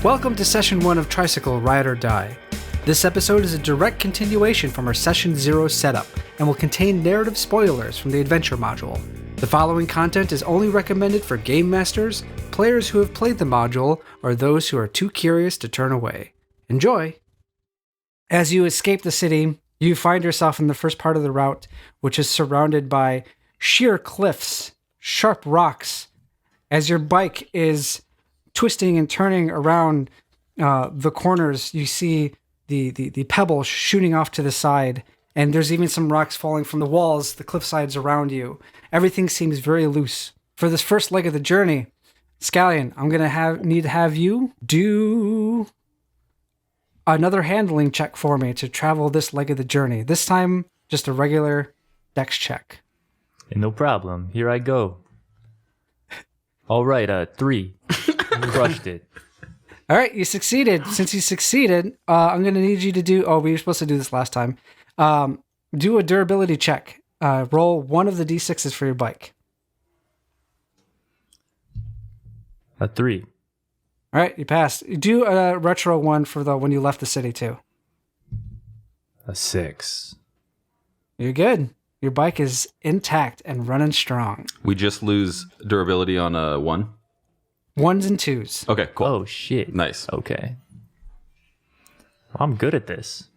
Welcome to Session 1 of Tricycle, Ride or Die. This episode is a direct continuation from our Session 0 setup and will contain narrative spoilers from the Adventure module. The following content is only recommended for game masters, players who have played the module, or those who are too curious to turn away. Enjoy! As you escape the city, you find yourself in the first part of the route, which is surrounded by sheer cliffs, sharp rocks. As your bike is twisting and turning around the corners, you see the pebbles shooting off to the side, and there's even some rocks falling from the walls, the cliff sides around you. Everything seems very loose. For this first leg of the journey, Scallion, I'm going to need to have you do another handling check for me to travel this leg of the journey. This time, just a regular dex check. No problem. Here I go. All right, 3. Crushed it. All right, you succeeded. Since you succeeded, I'm going to need you to do... Oh, we were supposed to do this last time. Do a durability check. Roll one of the d6s for your bike. 3. All right, you passed. Do a retro one for the when you left the city, too. 6. You're good. Your bike is intact and running strong. We just lose durability on a 1? 1s and 2s. Okay, cool. Oh, shit. Nice. Okay. Well, I'm good at this.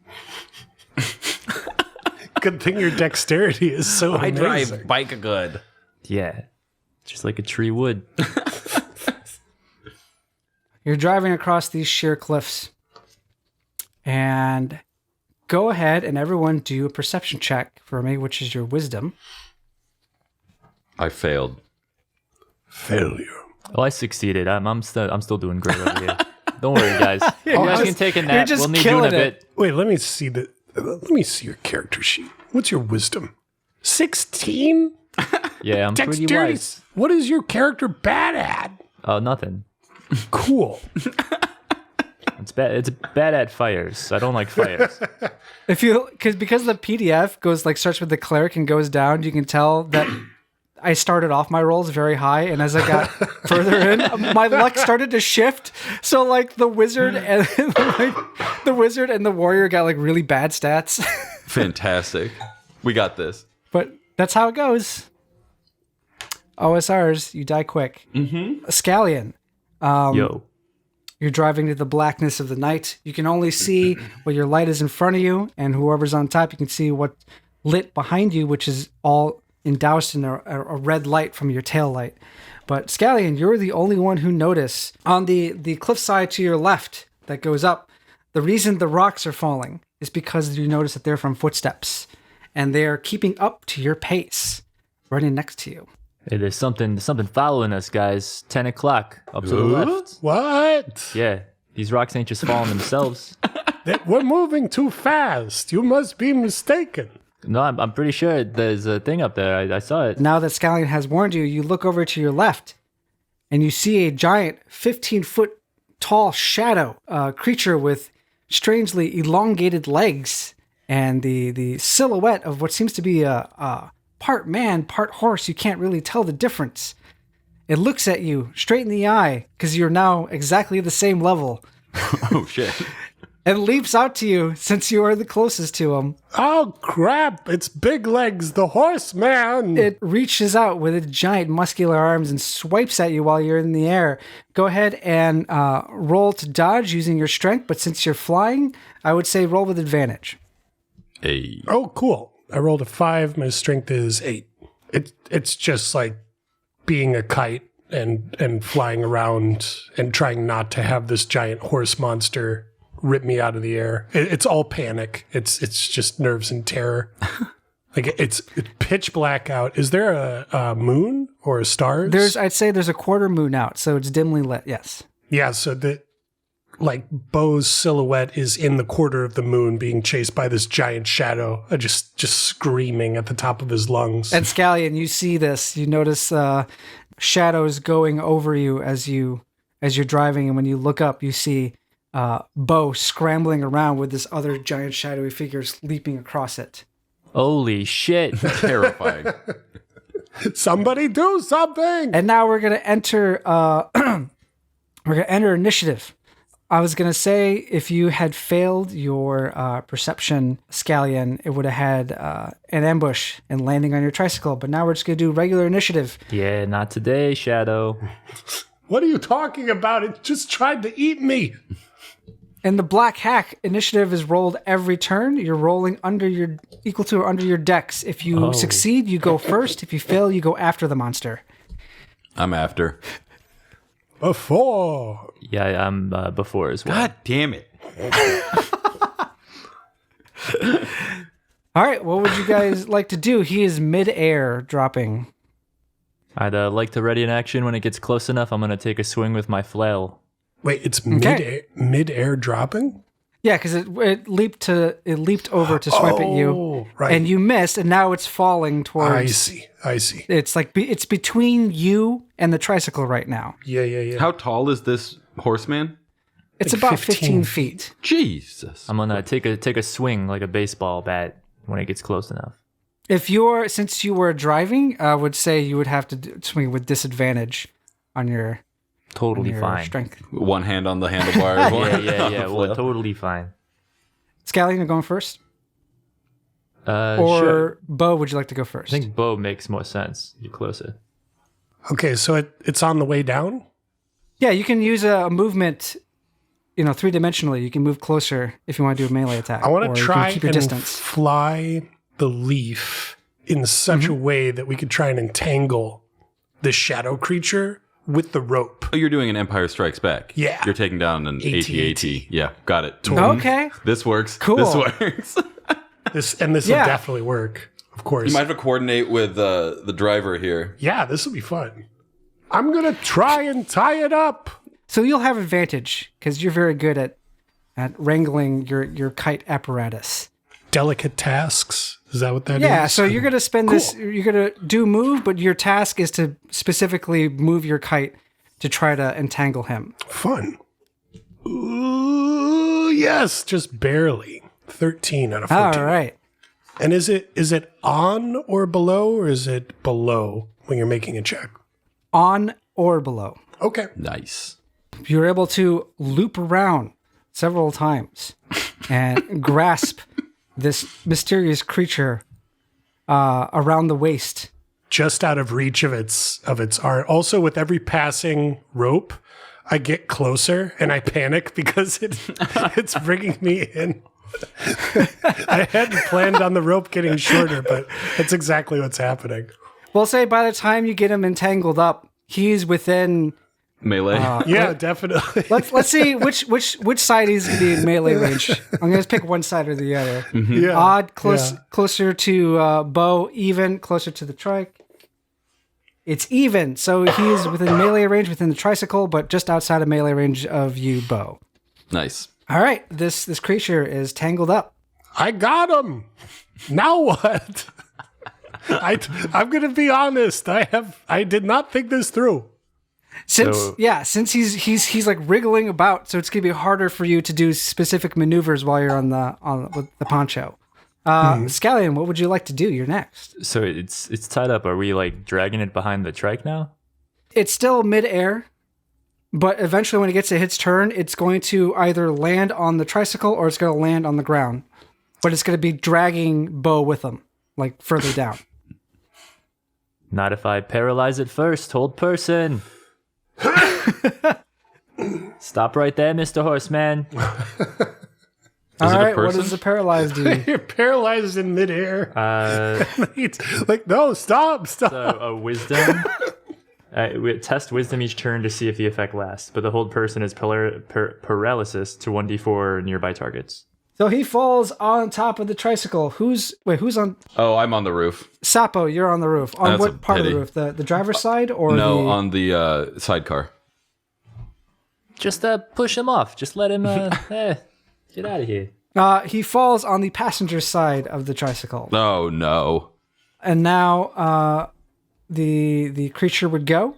Good thing your dexterity is so I amazing. drive bike good. Yeah. Just like a tree would. You're driving across these sheer cliffs. And go ahead and everyone do a perception check for me, which is your wisdom. I failed. Failure. Well, I succeeded. I'm still doing great over here. Don't worry, guys. You guys can take a nap. We'll need you in a bit. Wait, let me see your character sheet. What's your wisdom? 16? Yeah, I'm pretty Dexterity. wise. What is your character bad at? Oh, nothing. Cool. It's bad. It's bad at fires. I don't like fires. Because the PDF starts with the cleric and goes down, you can tell that I started off my rolls very high, and as I got further in, my luck started to shift. So the wizard and the warrior got really bad stats. Fantastic. We got this. But that's how it goes. OSRs, you die quick. Mm-hmm. Scallion. Yo. You're driving to the blackness of the night. You can only see what your light is in front of you, and whoever's on top, you can see what lit behind you, which is all doused in a red light from your tail light. But Scallion, you're the only one who notice on the cliffside to your left that goes up. The reason the rocks are falling is because you notice that they're from footsteps, and they are keeping up to your pace, running next to you. Hey, there's something following us, guys. 10 o'clock up to the left. What? Yeah, these rocks ain't just falling themselves. We're moving too fast. You must be mistaken. No, I'm pretty sure there's a thing up there. I saw it. Now that Scallion has warned you, you look over to your left, and you see a giant 15-foot tall shadow, creature with strangely elongated legs, and the silhouette of what seems to be a part man, part horse. You can't really tell the difference. It looks at you straight in the eye, because you're now exactly the same level. Oh, shit. And leaps out to you since you are the closest to him. Oh, crap. It's Big Legs, the horseman. It reaches out with its giant muscular arms and swipes at you while you're in the air. Go ahead and roll to dodge using your strength, but since you're flying, I would say roll with advantage. Hey. Oh, cool. I rolled a 5. My strength is 8. It's just like being a kite and flying around and trying not to have this giant horse monster rip me out of the air. It's all panic. It's just nerves and terror. It's pitch black out. Is there a moon or stars? I'd say there's a quarter moon out, so it's dimly lit. Yes. Yeah. So Bo's silhouette is in the quarter of the moon, being chased by this giant shadow, just screaming at the top of his lungs. And Scallion, you see this. You notice shadows going over you as you're driving, and when you look up, you see Bo scrambling around with this other giant shadowy figures leaping across it. Holy shit. Terrifying. Somebody do something! And now we're gonna enter initiative. I was going to say, if you had failed your perception, Scallion, it would have had an ambush and landing on your tricycle. But now we're just going to do regular initiative. Yeah, not today, Shadow. What are you talking about? It just tried to eat me. And the Black Hack initiative is rolled every turn. You're rolling equal to or under your dex. If you succeed, you go first. If you fail, you go after the monster. I'm after. Before. Yeah, I'm before as well. God damn it. All right, what would you guys like to do? He is mid-air dropping. I'd like to ready an action. When it gets close enough, I'm going to take a swing with my flail. Wait, it's mid-air dropping? Yeah, because it leaped over to swipe at you, right. And you missed, and now it's falling towards. I see. It's like it's between you and the tricycle right now. Yeah. How tall is this horseman? It's Like about 15 feet. Jesus. I'm gonna take a swing like a baseball bat when it gets close enough. Since you were driving, I would say you would have to swing with disadvantage on your Fine. strength. One hand on the handlebar. Yeah. Well, totally fine. Scallion, you're going first? Or sure. Bo, would you like to go first? I think Bo makes more sense. You're closer. Okay, so it's on the way down? Yeah, you can use a movement, three-dimensionally. You can move closer if you want to do a melee attack. I want or to you can try keep your and distance. fly the leaf in such a way that we could try and entangle the shadow creature with the rope. Oh, you're doing an Empire Strikes Back. Yeah. You're taking down an AT-AT. Yeah, got it. Okay. This works. Cool. This works. This will definitely work, of course. You might have to coordinate with the driver here. Yeah, this will be fun. I'm going to try and tie it up. So you'll have advantage because you're very good at wrangling your kite apparatus. Delicate tasks. Is that what that is? Yeah, so you're going to spend Cool. this, you're going to do move, but your task is to specifically move your kite to try to entangle him. Fun. Ooh, yes, just barely. 13 out of 14. All right. And is it on or below, or is it below when you're making a check? On or below. Okay. Nice. You're able to loop around several times and grasp this mysterious creature around the waist. Just out of reach of its arm. Also, with every passing rope, I get closer and I panic because it's bringing me in. I hadn't planned on the rope getting shorter, but that's exactly what's happening. We'll say by the time you get him entangled up, he's within. Melee. Yeah, definitely. Let's see which side he's going to be in melee range. I'm going to pick one side or the other. Yeah. Odd, closer to Bo, even, closer to the trike. It's even, so he's within melee range within the tricycle, but just outside of melee range of you, Bo. Nice. All right, this creature is tangled up. I got him. Now what? I'm going to be honest. I did not think this through. Since he's like wriggling about, so it's gonna be harder for you to do specific maneuvers while you're with the poncho. Scallion, what would you like to do? You're next. So it's tied up. Are we like dragging it behind the trike now? It's still mid-air, but eventually when it gets to its turn, it's going to either land on the tricycle or it's going to land on the ground. But it's going to be dragging Bo with them, like further down. Not if I paralyze it first. Hold person. Stop right there, Mr. Horseman. All right, what person? does the paralyzed do? You're paralyzed in midair. Like, no, stop. So wisdom. We test wisdom each turn to see if the effect lasts, but the hold person is paralysis to 1d4 nearby targets. So he falls on top of the tricycle. Who's on? Oh, I'm on the roof. Sapo, you're on the roof. On That's what a part of the pity. roof? The driver's side or No, on the sidecar. Just push him off. Just let him get out of here. He falls on the passenger side of the tricycle. Oh, no. And now the creature would go.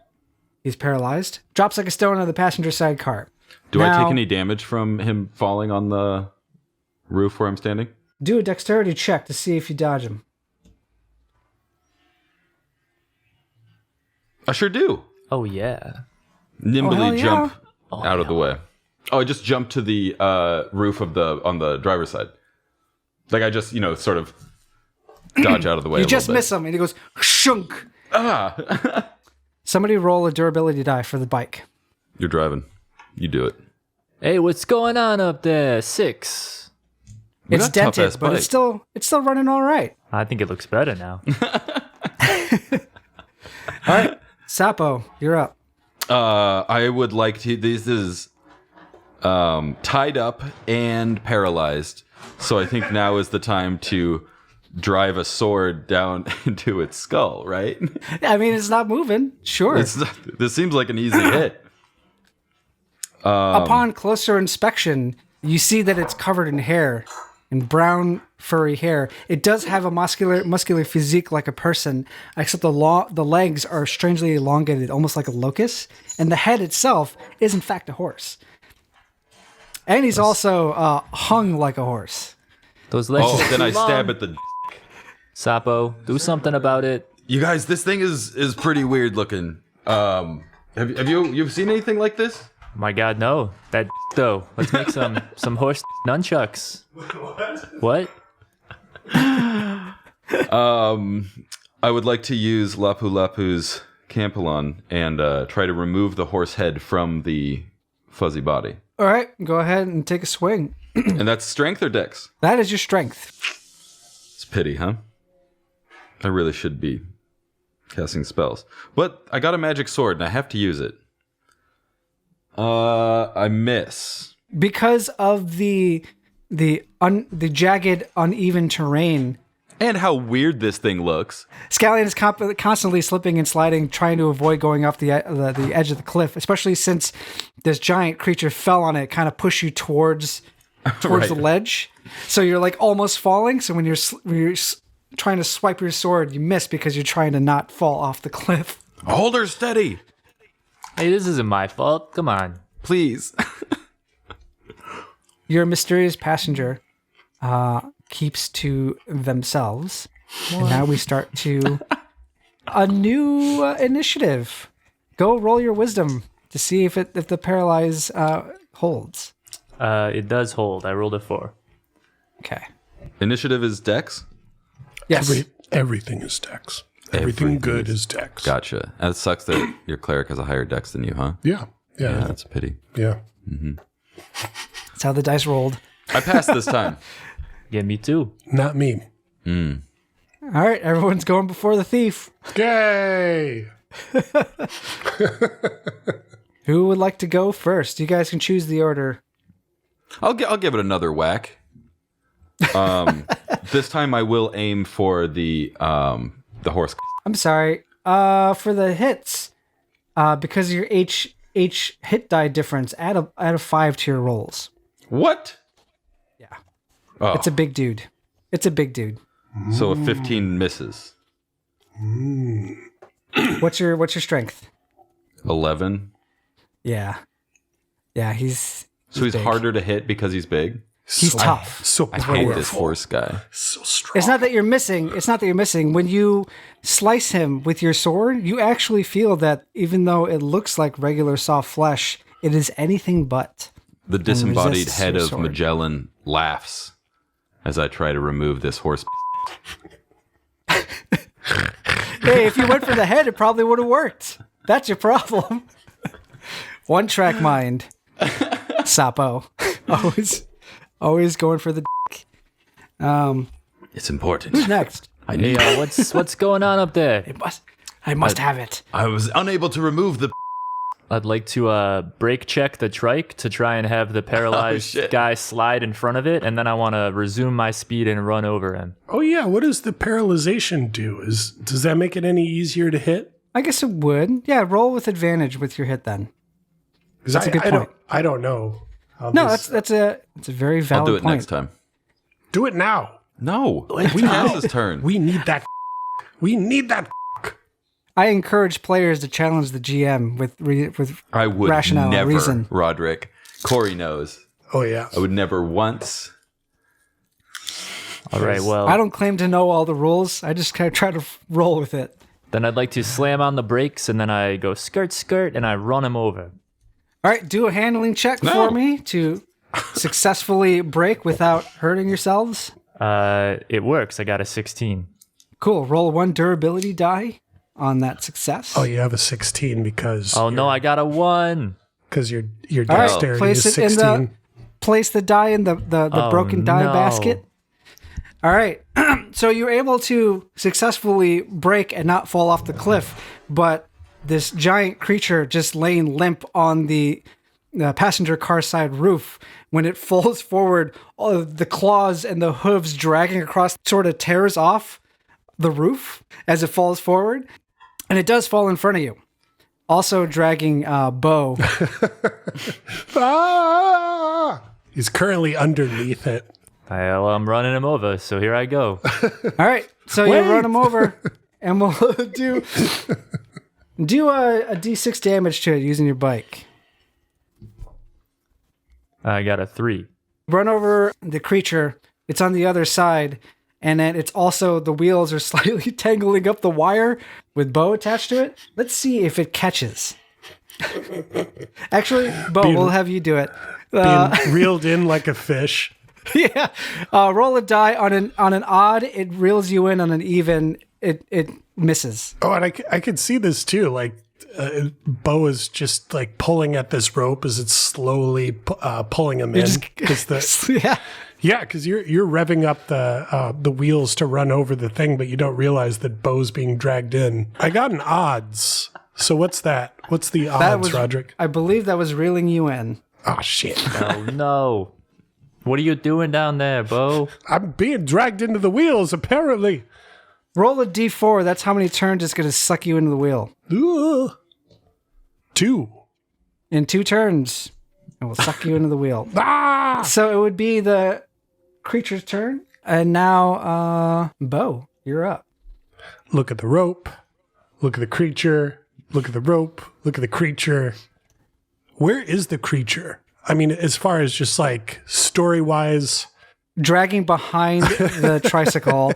He's paralyzed. Drops like a stone on the passenger side car. Do I Now- take any damage from him falling on the roof where I'm standing? Do a dexterity check to see if you dodge him. I sure do. Oh yeah. Nimbly hell yeah. jump out of the way. Oh, I just jumped to the roof on the driver's side. Like I just, sort of dodge out of the way. You just miss him, and he goes shunk. Ah! Somebody roll a durability die for the bike. You're driving. You do it. Hey, what's going on up there? 6. It's dented, but it's still running all right. I think it looks better now. All right, Sapo, you're up. I would like to. This is tied up and paralyzed, so I think now is the time to drive a sword down into its skull. Right? I mean, it's not moving. Sure. This seems like an easy hit. Upon closer inspection, you see that it's covered in hair, in brown furry hair. It does have a muscular physique like a person, except the legs are strangely elongated, almost like a locust, and the head itself is in fact a horse. And he's also hung like a horse. Those legs. Oh, then I long. stab at the. Sapo, do something about it. You guys, this thing is pretty weird looking. Have you seen anything like this? My God, no. That though. Let's make some horse nunchucks. What? I would like to use Lapu Lapu's Campelon and try to remove the horse head from the fuzzy body. All right, go ahead and take a swing. And that's strength or dex? That is your strength. It's pity, huh? I really should be casting spells. But I got a magic sword and I have to use it. I miss. Because of the jagged, uneven terrain. And how weird this thing looks. Scallion is constantly slipping and sliding, trying to avoid going off the edge of the cliff, especially since this giant creature fell on it, kind of push you towards Right. the ledge. So you're like almost falling. So when you're trying to swipe your sword, you miss because you're trying to not fall off the cliff. Hold her steady, Hey, this isn't my fault. Come on. please. Your mysterious passenger keeps to themselves. And now we start to a new initiative. Go roll your wisdom to see if the paralyze holds. It does hold. I rolled a 4. Okay. Initiative is dex? Yes. Everything is dex. Everything good is dex. Gotcha. It sucks that your cleric has a higher dex than you, huh? Yeah. Yeah, Yeah. that's a pity. Yeah. That's how the dice rolled. I passed this time. Yeah, me too. Not me. All right, everyone's going before the thief. Yay! Who would like to go first? You guys can choose the order. I'll give it another whack. This time I will aim for the horse. I'm sorry. For the hits, because of your H hit die difference, add a 5 to your rolls. What? Yeah. Oh, It's a big dude. so a 15 misses. What's your strength? 11. Yeah. Yeah, he's So he's big. harder to hit because he's big. He's tough. So I hate powerful. this horse guy. So strong. It's not that you're missing. When you slice him with your sword, you actually feel that even though it looks like regular soft flesh, it is anything but. The disembodied resists head your of sword. Magellan laughs as I try to remove this horse. Hey, if you went for the head, it probably would have worked. That's your problem. One track mind. Sapo. Always going for the dick. It's important. Who's next? I Hey, need. what's going on up there? I must have it. I was unable to remove the. I'd like to brake check the trike to try and have the paralyzed shit. guy slide in front of it, and then I want to resume my speed and run over him. Oh yeah, what does the paralyzation do? Does that make it any easier to hit? I guess it would. Yeah, roll with advantage with your hit then. 'Cause That's a good point. I don't know. How No, this- that's a very valid I'll do it point. next time. do it now. No, we have his turn. We need that. We need that. I encourage players to challenge the GM with I would rationale, never, reason. Roderick. Corey knows. Oh yeah. I would never once. All right, well, I don't claim to know all the rules. I just kind of try to roll with it. then I'd like to slam on the brakes, and then I go skirt, skirt, and I run him over. All right, do a handling check for me to successfully break without hurting yourselves. It works. I got a 16. Cool. Roll 1 durability die on that success. Oh, you have a 16 because... Oh, no, I got a 1 Because your All right, dexterity place is it in 16. place the die in the broken die basket. All right. So you're able to successfully break and not fall off the cliff, but this giant creature just laying limp on the passenger car side roof. When it falls forward, all of the claws and the hooves dragging across sort of tears off the roof as it falls forward. And it does fall in front of you. Also dragging Bo. He's currently underneath it. Well, I'm running him over, so here I go. All right. So you run him over, and we'll do a D6 damage to it using your bike. I got a 3. Run over the creature. It's on the other side, and then it's also the wheels are slightly tangling up the wire with Bo attached to it. Let's see if it catches. Actually, Bo, we'll have you do it. Being reeled in like a fish. Yeah. Roll a die on an odd. It reels you in. On an even, it misses. Oh, and I could see this too. Like Bo is just like pulling at this rope as it's slowly pulling him in. Yeah. Because you're revving up the wheels to run over the thing, but you don't realize that Bo's being dragged in. I got an odds. So what's that? What's the odds, Roderick? I believe that was reeling you in. Oh shit! Oh no! What are you doing down there, Bo? I'm being dragged into the wheels, apparently. Roll a d4. That's how many turns it's going to suck you into the wheel. Ugh. 2. In 2 turns, it will suck you into the wheel. Ah! So it would be the creature's turn. And now, Bo, you're up. Look at the rope. Look at the creature. Look at the rope. Look at the creature. Where is the creature? I mean, as far as just like story-wise... Dragging behind the tricycle.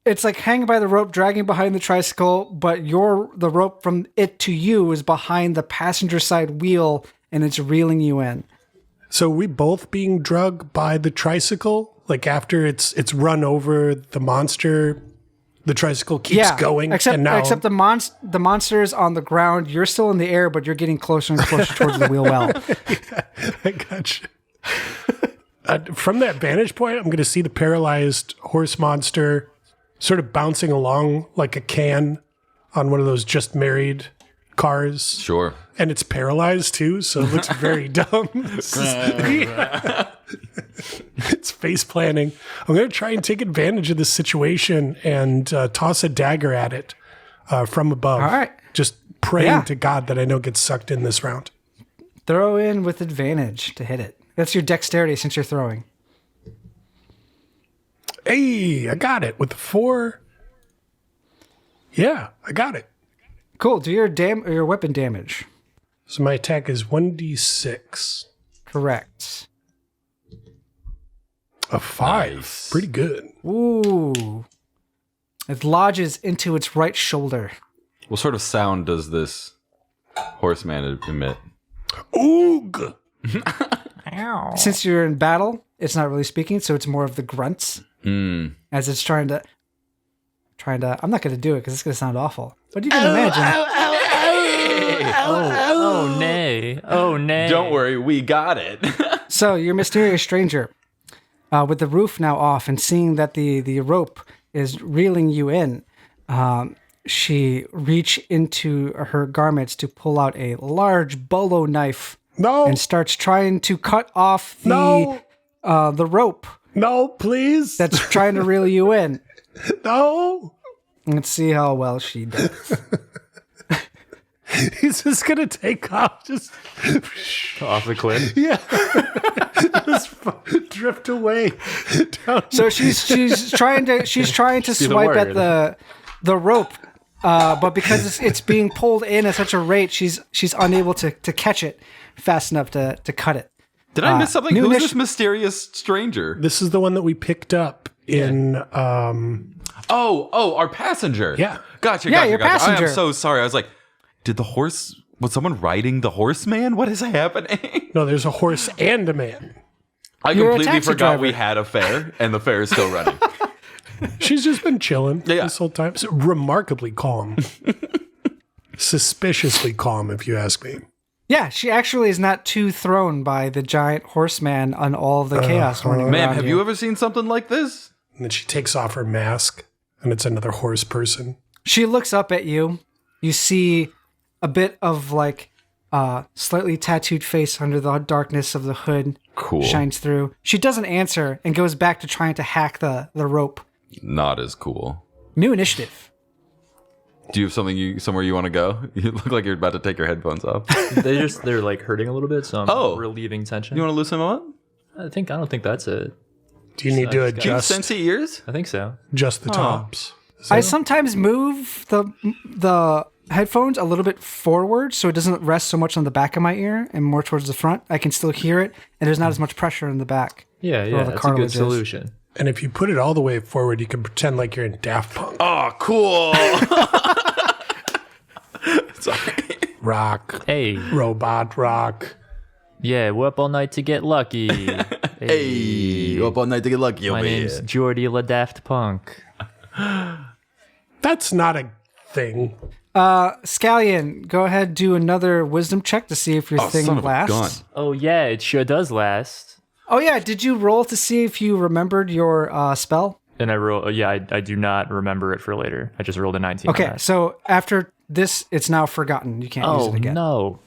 It's like hanging by the rope, dragging behind the tricycle, but the rope from it to you is behind the passenger side wheel, and it's reeling you in. So we both being drugged by the tricycle? Like after it's run over the monster, the tricycle keeps going? Except the monster is on the ground. You're still in the air, but you're getting closer and closer towards the wheel well. Yeah, I gotcha. From that vantage point, I'm going to see the paralyzed horse monster sort of bouncing along like a can on one of those just married cars. Sure. And it's paralyzed too, so it looks very dumb. It's face planning. I'm going to try and take advantage of this situation and toss a dagger at it from above. All right. Just praying to God that I don't get sucked in this round. Throw in with advantage to hit it. That's your dexterity since you're throwing. Hey, I got it with the 4. Yeah, I got it. Cool. Do your weapon damage. So my attack is 1d6. Correct. A 5. Nice. Pretty good. Ooh. It lodges into its right shoulder. What sort of sound does this horseman emit? Oog! Since you're in battle, it's not really speaking, so it's more of the grunts. As it's trying to. I'm not going to do it because it's going to sound awful. But you can imagine. Oh, nay. Oh, nay. Don't worry, we got it. So, your mysterious stranger, with the roof now off and seeing that the rope is reeling you in, she reach into her garments to pull out a large bolo knife. No. And starts trying to cut off the rope. No, please. That's trying to reel you in. No. Let's see how well she does. He's just going to take off. Just Off the cliff? Yeah. Just drift away. Down. So she's trying to swipe at the rope. But because it's being pulled in at such a rate, she's unable to catch it fast enough to cut it. Did I miss something? Who's this mysterious stranger? This is the one that we picked up in... Oh, our passenger. Yeah. Gotcha. Yeah, your passenger. I am so sorry. I was like, did the horse Was someone riding the horseman? What is happening? No, there's a horse and a man. I You're a completely taxi forgot driver. we had a fair, and the fair is still running. She's just been chilling Yeah. this whole time. So remarkably calm. Suspiciously calm, if you ask me. Yeah, she actually is not too thrown by the giant horseman and all of the chaos running Ma'am, around have you ever seen something like this? And then she takes off her mask, and it's another horse person. She looks up at you. You see a bit of like slightly tattooed face under the darkness of the hood. Cool. Shines through. She doesn't answer and goes back to trying to hack the rope. Not as cool. New initiative. Do you have somewhere you want to go? You look like you're about to take your headphones off. They're like hurting a little bit, so I'm relieving tension. You want to loosen them up? I don't think that's it. Do you need to Do you have adjust Sensei ears? I think so. just the tops? I sometimes move the headphones a little bit forward so it doesn't rest so much on the back of my ear and more towards the front. I can still hear it, and there's not as much pressure in the back. Yeah, the that's a good cartilage is. solution. And if you put it all the way forward, you can pretend like you're in Daft Punk. Oh, cool. Sorry. Rock. Hey, Robot rock. yeah, we're up all night to get lucky. Hey, up all night to get lucky My over name's here. Jordy LaDaft Punk. That's not a thing. Scallion, go ahead, do another wisdom check to see if your thing son of a gun. lasts. Oh yeah, it sure does last. Oh yeah, did you roll to see if you remembered your spell? And I roll. I do not remember it for later. I just rolled a 19. on Okay, that. so after this, it's now forgotten. You can't use Oh it again. no.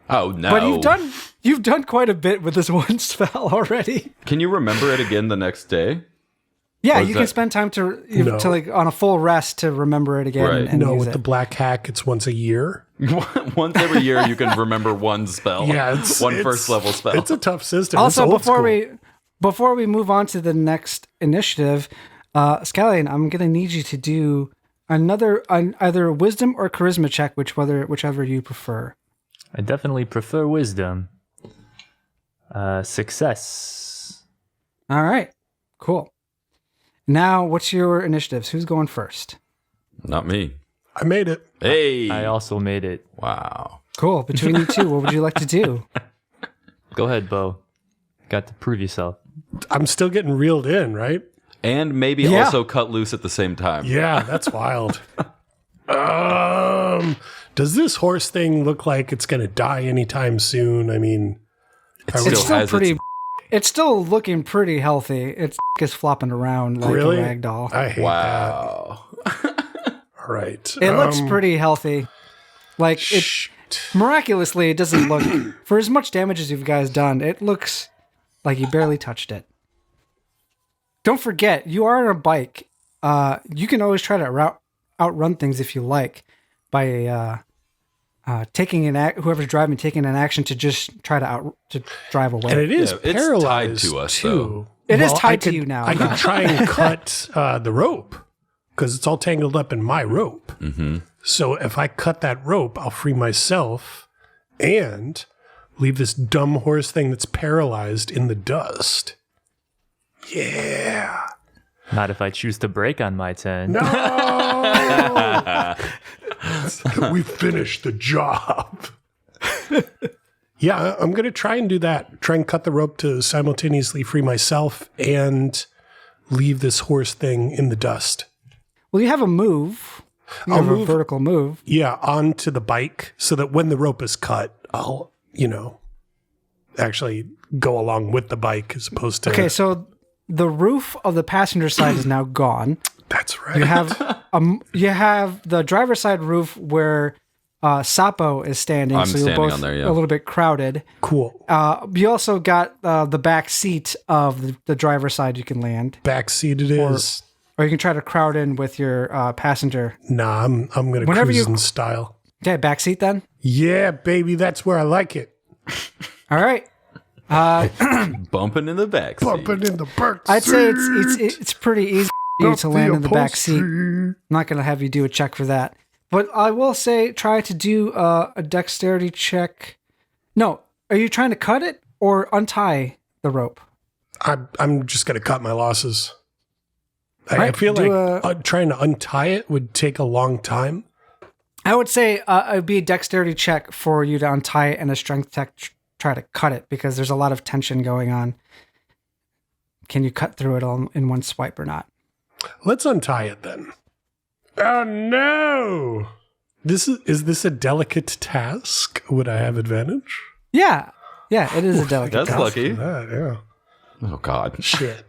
Oh, no. But you've done quite a bit with this one spell already. Can you remember it again the next day? Yeah, Or is you can that- spend time to No. like on a full rest to remember it again. Right. And No, use with it. the black hack, it's once a year. Once every year, you can remember one spell. Yeah, it's one it's- first level spell. It's a tough system. Also, It's old before school. we move on to the next initiative, Scallion, I'm gonna need you to do either wisdom or charisma check, whichever you prefer. I definitely prefer wisdom. Success. All right, cool. Now, what's your initiatives? Who's going first? Not me. I made it. Hey. I also made it. Wow. Cool. Between you two, what would you like to do? Go ahead, Bo. Got to prove yourself. I'm still getting reeled in, right? And maybe Yeah. also cut loose at the same time. Yeah, that's wild. Does this horse thing look like it's going to die anytime soon? I mean, It Are we- It's still has pretty. its- It's still looking pretty healthy. Its is flopping around like really? a rag doll. I hate Wow. that. All right. It looks pretty healthy. Like it miraculously, it doesn't look for as much damage as you guys done. It looks like you barely touched it. Don't forget, you are on a bike. You can always try to outrun things if you like by taking whoever's driving taking an action to just try to drive away. And it is Yeah, it's tied paralyzed to us, too. It is Well, tied I to could- you now. I could try and cut the rope because it's all tangled up in my rope. Mm-hmm. So if I cut that rope, I'll free myself and leave this dumb horse thing that's paralyzed in the dust. Yeah. Not if I choose to break on my 10. No. We finished the job. Yeah, I'm going to try and do that. Try and cut the rope to simultaneously free myself and leave this horse thing in the dust. Well, you have a move. You I'll have a move- vertical move. Yeah, onto the bike so that when the rope is cut, I'll, actually go along with the bike as opposed to. Okay, so the roof of the passenger side is now gone. That's right. You have the driver's side roof where Sapo is standing. I'm so you're standing both on there, yeah. a little bit crowded. Cool. You also got the back seat of the driver's side you can land, Backseat it is. or you can try to crowd in with your passenger. Nah, I'm going to Whenever cruise you- in style. Okay, back seat then. Yeah, baby, that's where I like it. All right. Bumping in the back seat. Bumping in the back I'd say seat. it's pretty easy for you to land in the back seat. upholstery. I'm not going to have you do a check for that. But I will say try to do a dexterity check. No, are you trying to cut it or untie the rope? I'm just going to cut my losses. I Right, feel do like trying to untie it would take a long time. I would say it would be a dexterity check for you to untie it and a strength check try to cut it because there's a lot of tension going on. Can you cut through it all in one swipe or not? Let's untie it then. Oh no! Is this a delicate task? Would I have advantage? Yeah, it is a delicate That's task. lucky. Yeah. Oh, God. Shit.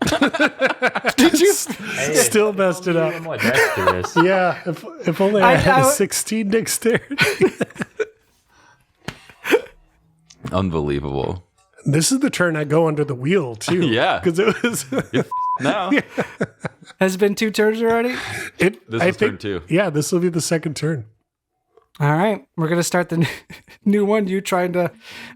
Did you? Still messed it up. More dexterous. Yeah, if only I had a 16 dexterity. Unbelievable. This is the turn I go under the wheel, too. Yeah. Because it was... Now, Has it been 2 turns already? this is turn 2. Yeah, this will be the second turn. All right, we're going to start the new one. You trying to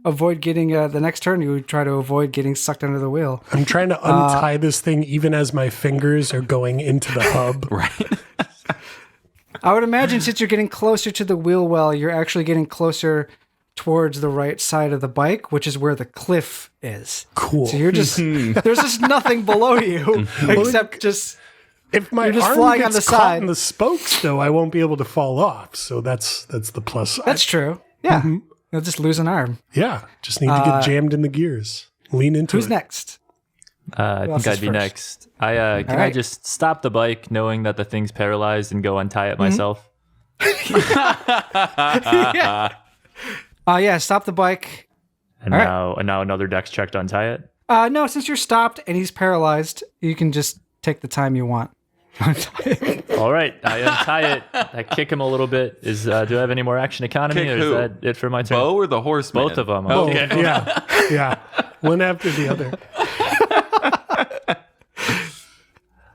avoid getting the next turn. You try to avoid getting sucked under the wheel. I'm trying to untie this thing even as my fingers are going into the hub. Right. I would imagine since you're getting closer to the wheel well, you're actually getting closer towards the right side of the bike, which is where the cliff is. Cool. So you're just there's just nothing below you except just If my You're just arm flying gets on the caught side. in the spokes, though, I won't be able to fall off. So that's the plus side. that's true. Yeah, you'll just lose an arm. Yeah, just need to get jammed in the gears. Lean into Who's it. next? I else think is I'd be first? next. Can I right. just stop the bike knowing that the thing's paralyzed and go untie it myself? Yeah. Yeah. Stop the bike. And All now another dex check to untie it? No, since you're stopped and he's paralyzed, you can just take the time you want. All right, I untie it. I kick him a little bit. Do I have any more action economy, Kick or who? is that it for my turn? Bo or the horseman? Both of them. Okay. Yeah. One after the other.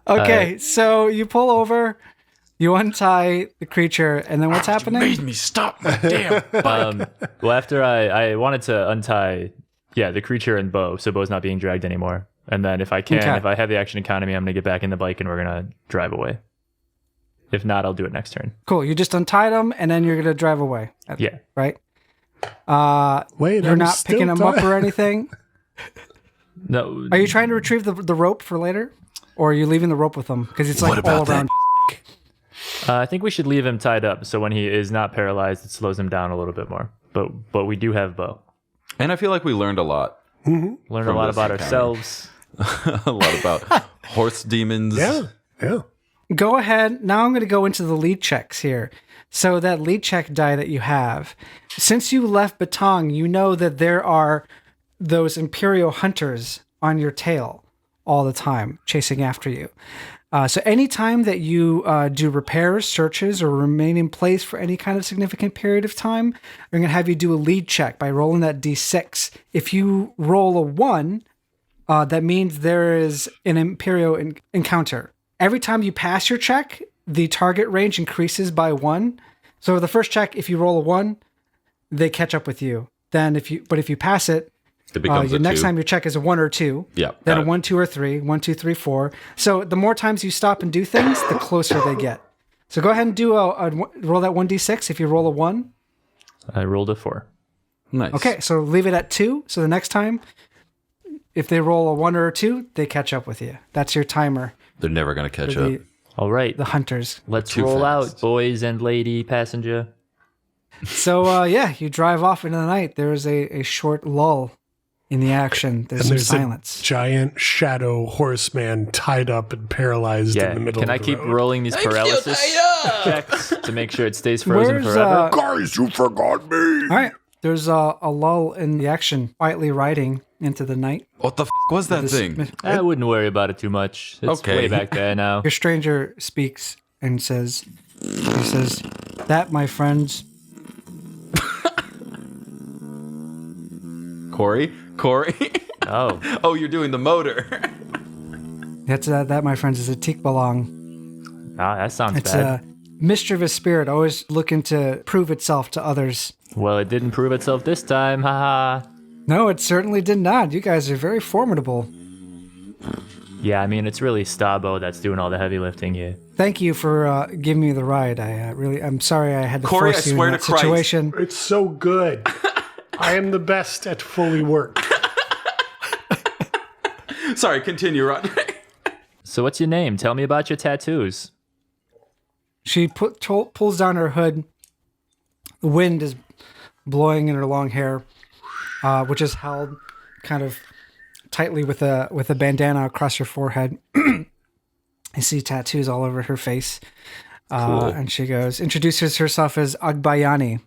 Okay, so you pull over, you untie the creature, and then what's happening? Made me stop my damn. Well, after I wanted to untie, the creature and Bo, so Bo's not being dragged anymore. And then if I can, Okay. if I have the action economy, I'm going to get back in the bike and we're going to drive away. If not, I'll do it next turn. Cool. You just untied him, and then you're going to drive away. Yeah. Right? Wait, You're I'm not still picking him up or anything? No. Are you trying to retrieve the rope for later? Or are you leaving the rope with him? Because it's What like about all around. I think we should leave him tied up so when he is not paralyzed, it slows him down a little bit more. But we do have Bo. And I feel like we learned a lot. Learn a From lot this about encounter. ourselves. A lot about horse demons. Yeah. Go ahead. Now I'm going to go into the lead checks here. So that lead check die that you have, since you left Batong, you know that there are those Imperial hunters on your tail all the time, chasing after you. So anytime that you do repairs, searches, or remain in place for any kind of significant period of time, I'm going to have you do a lead check by rolling that D6. If you roll a 1, that means there is an Imperial encounter. Every time you pass your check, the target range increases by 1. So the first check, if you roll a 1, they catch up with you. Then if you pass it, It becomes your a next 2. time your check is a 1 or 2. Yeah, Then got a it. 1, 2, or 3. 1, 2, 3, 4. So the more times you stop and do things, the closer they get. So go ahead and do roll that 1d6. If you roll a 1, I rolled a 4. Nice. okay. So leave it at 2. So the next time, if they roll a 1 or a 2, they catch up with you. That's your timer. They're never going to catch for up. All right. the hunters. Let's Too roll fast. out, boys and lady passenger. So you drive off into the night. There is a short lull in the action. There's And some there's silence. a giant shadow horseman tied up and paralyzed Yeah. in the middle Can of I the keep road. rolling these paralysis checks to make sure it stays frozen Where's, forever? Guys, you forgot me. All right. There's a lull in the action, quietly riding into the night. What the was that thing? I wouldn't worry about it too much. It's Okay. way back there now. Your stranger speaks and says, that, my friends, Corey? Oh, Oh, you're doing the motor. that, my friends, is a Tikbalong. that sounds It's bad. a mischievous spirit, always looking to prove itself to others. Well, it didn't prove itself this time. Haha. No, it certainly did not. You guys are very formidable. Yeah, I mean, it's really Stabo that's doing all the heavy lifting here. Thank you for giving me the ride. I'm sorry I had to Corey, force I you swear in that to Christ. situation. It's so good. I am the best at fully work. Sorry, continue, Ron. So what's your name? Tell me about your tattoos. She pulls down her hood The wind is blowing in her long hair, which is held kind of tightly with a bandana across her forehead. I see tattoos all over her face. Cool. And she introduces herself as Agbayani.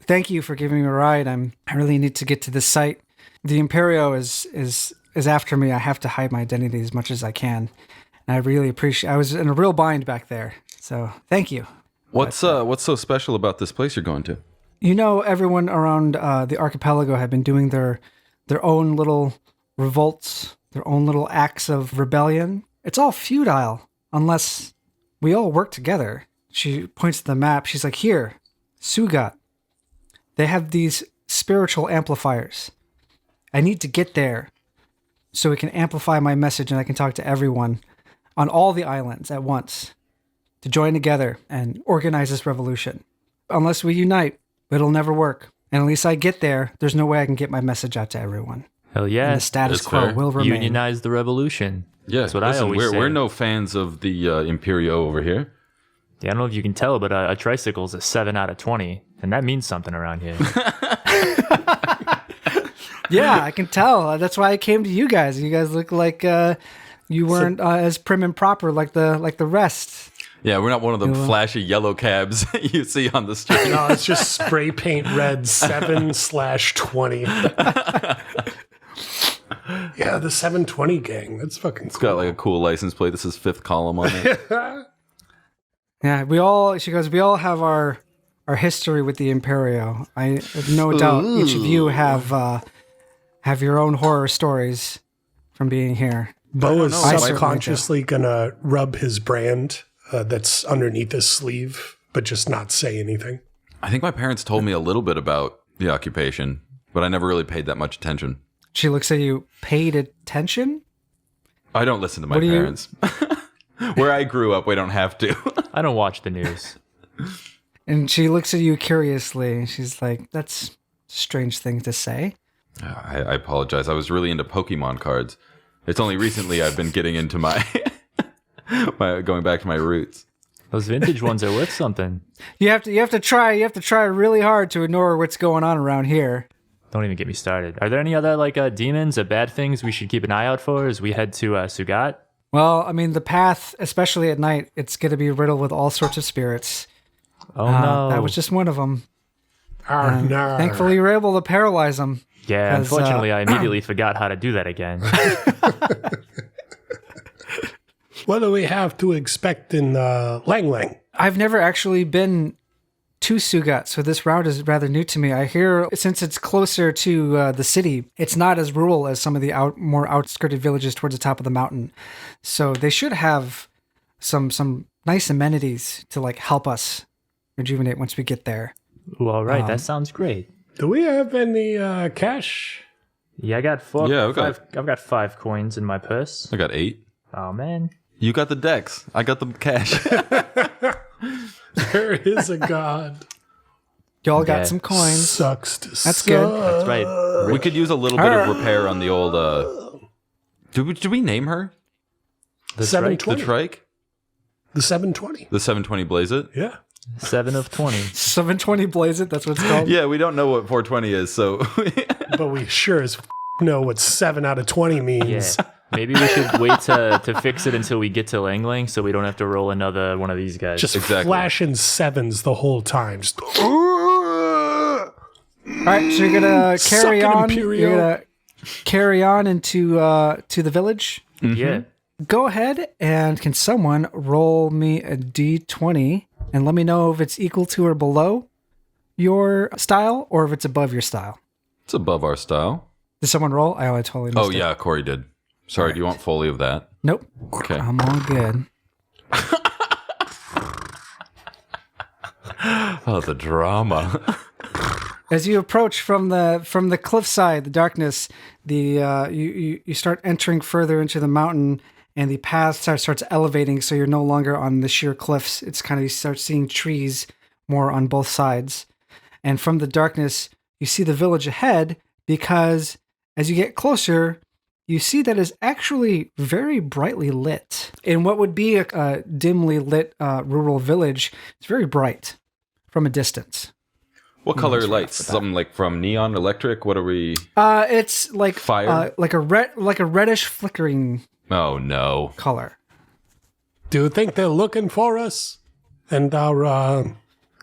Thank you for giving me a ride. I really need to get to this site. The Imperio is after me. I have to hide my identity as much as I can. And I really appreciate. I was in a real bind back there. So thank you. What's so special about this place you're going to? You know, everyone around the archipelago have been doing their own little revolts, their own little acts of rebellion. It's all futile unless we all work together. She points to the map. She's like, here, Sugat. They have these spiritual amplifiers. I need to get there so we can amplify my message and I can talk to everyone on all the islands at once to join together and organize this revolution. Unless we unite, it'll never work. And at least I get there, there's no way I can get my message out to everyone. Hell yeah. And the status That's quo fair. will remain. Unionize the revolution. Yeah, That's what I always say. We're no fans of the Imperio over here. Yeah, I don't know if you can tell, but a tricycle is a 7 out of 20, and that means something around here. Yeah, I can tell. That's why I came to you guys. You guys look like you weren't as prim and proper like the rest. Yeah, we're not one of the flashy yellow cabs you see on the street. No, it's just spray paint red 7/20. Yeah, the 720 gang. That's fucking It's got like a cool license plate. This is fifth column on it. Yeah, she goes, we all have our history with the Imperio. I have no doubt each of you have your own horror stories from being here. Bo is I subconsciously gonna rub his brand that's underneath his sleeve, but just not say anything. I think my parents told me a little bit about the occupation, but I never really paid that much attention. She looks at you, paid attention? I don't listen to my parents. Where I grew up, we don't have to. I don't watch the news. And she looks at you curiously. She's like, that's a strange thing to say. I apologize. I was really into Pokemon cards. It's only recently I've been getting into my going back to my roots. Those vintage ones are worth something. You have to try really hard to ignore what's going on around here. Don't even get me started. Are there any other demons or bad things we should keep an eye out for as we head to Sugat? Well, I mean, the path, especially at night, it's going to be riddled with all sorts of spirits. Oh no. That was just one of them. No. Thankfully, you were able to paralyze them. Yeah, unfortunately, I immediately forgot how to do that again. What do we have to expect in Lang Lang? I've never actually been to Sugat, so this route is rather new to me. I hear since it's closer to the city, it's not as rural as some of the more outskirted villages towards the top of the mountain. So they should have some nice amenities to help us rejuvenate once we get there. Ooh, all right, that sounds great. Do we have any cash? Yeah, I got four. Yeah, I've got 5 coins in my purse. I got 8. Oh man. You got the decks. I got the cash. There is a god. Y'all got some coins. Sucks to That's suck. good. That's right. We could use a little bit of repair on the old. Did we name her? The 720. The trike? The 720. The 720 Blaze It? Yeah. 7 of 20. 720 Blaze It, that's what it's called. Yeah, we don't know what 420 is, so. But we sure as know what 7 out of 20 means. Yeah. Maybe we should wait to fix it until we get to Lang Lang so we don't have to roll another one of these guys. Just Exactly. flashing 7s the whole time. Just, All right, so you're gonna carry Suck it, on. Imperial. You're gonna carry on into to the village. Yeah. Go ahead and can someone roll me a d20 and let me know if it's equal to or below your style or if it's above your style. It's above our style. Did someone roll? I totally missed Oh, it. yeah, Corey did. Sorry, do you want Foley of that? Nope. Okay. I'm all good. Oh, the drama. As you approach from the cliffside, the darkness, you start entering further into the mountain, and the path starts elevating, so you're no longer on the sheer cliffs. It's kind of, you start seeing trees more on both sides. And from the darkness, you see the village ahead, because as you get closer, you see that it's actually very brightly lit. In what would be a dimly lit rural village, it's very bright from a distance. What color lights? Something like from neon, electric? What are we? It's like Fire? like a reddish flickering Oh no. color. Do you think they're looking for us and our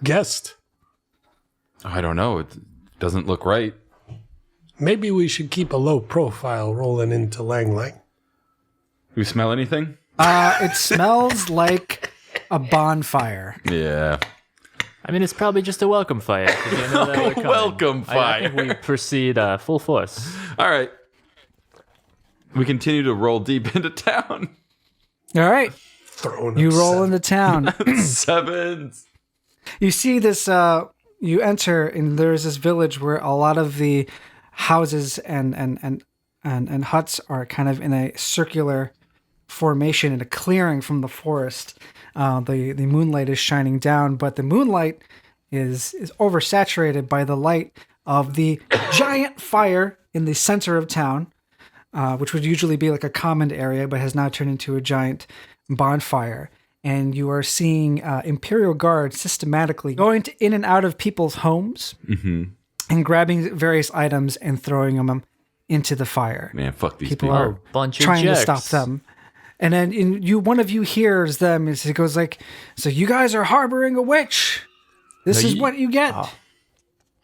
guest? I don't know. It doesn't look right. Maybe we should keep a low profile rolling into Lang Lang. You smell anything? It smells like a bonfire. Yeah. I mean, it's probably just a welcome fire. 'Cause you know that we're coming. Welcome I fire. think we proceed full force. All right. We continue to roll deep into town. All right, Throwing you up roll seven. into town. 7s. You see this. You enter, and there's this village where a lot of the houses and huts are kind of in a circular formation in a clearing from the forest. The moonlight is shining down, but the moonlight is oversaturated by the light of the giant fire in the center of town, which would usually be like a common area, but has now turned into a giant bonfire. And you are seeing Imperial guards systematically going in and out of people's homes and grabbing various items and throwing them into the fire. Man, fuck these People people. are Bunch of trying to jerks. stop them. And then one of you hears them as it goes like, "So you guys are harboring a witch. This is what you get."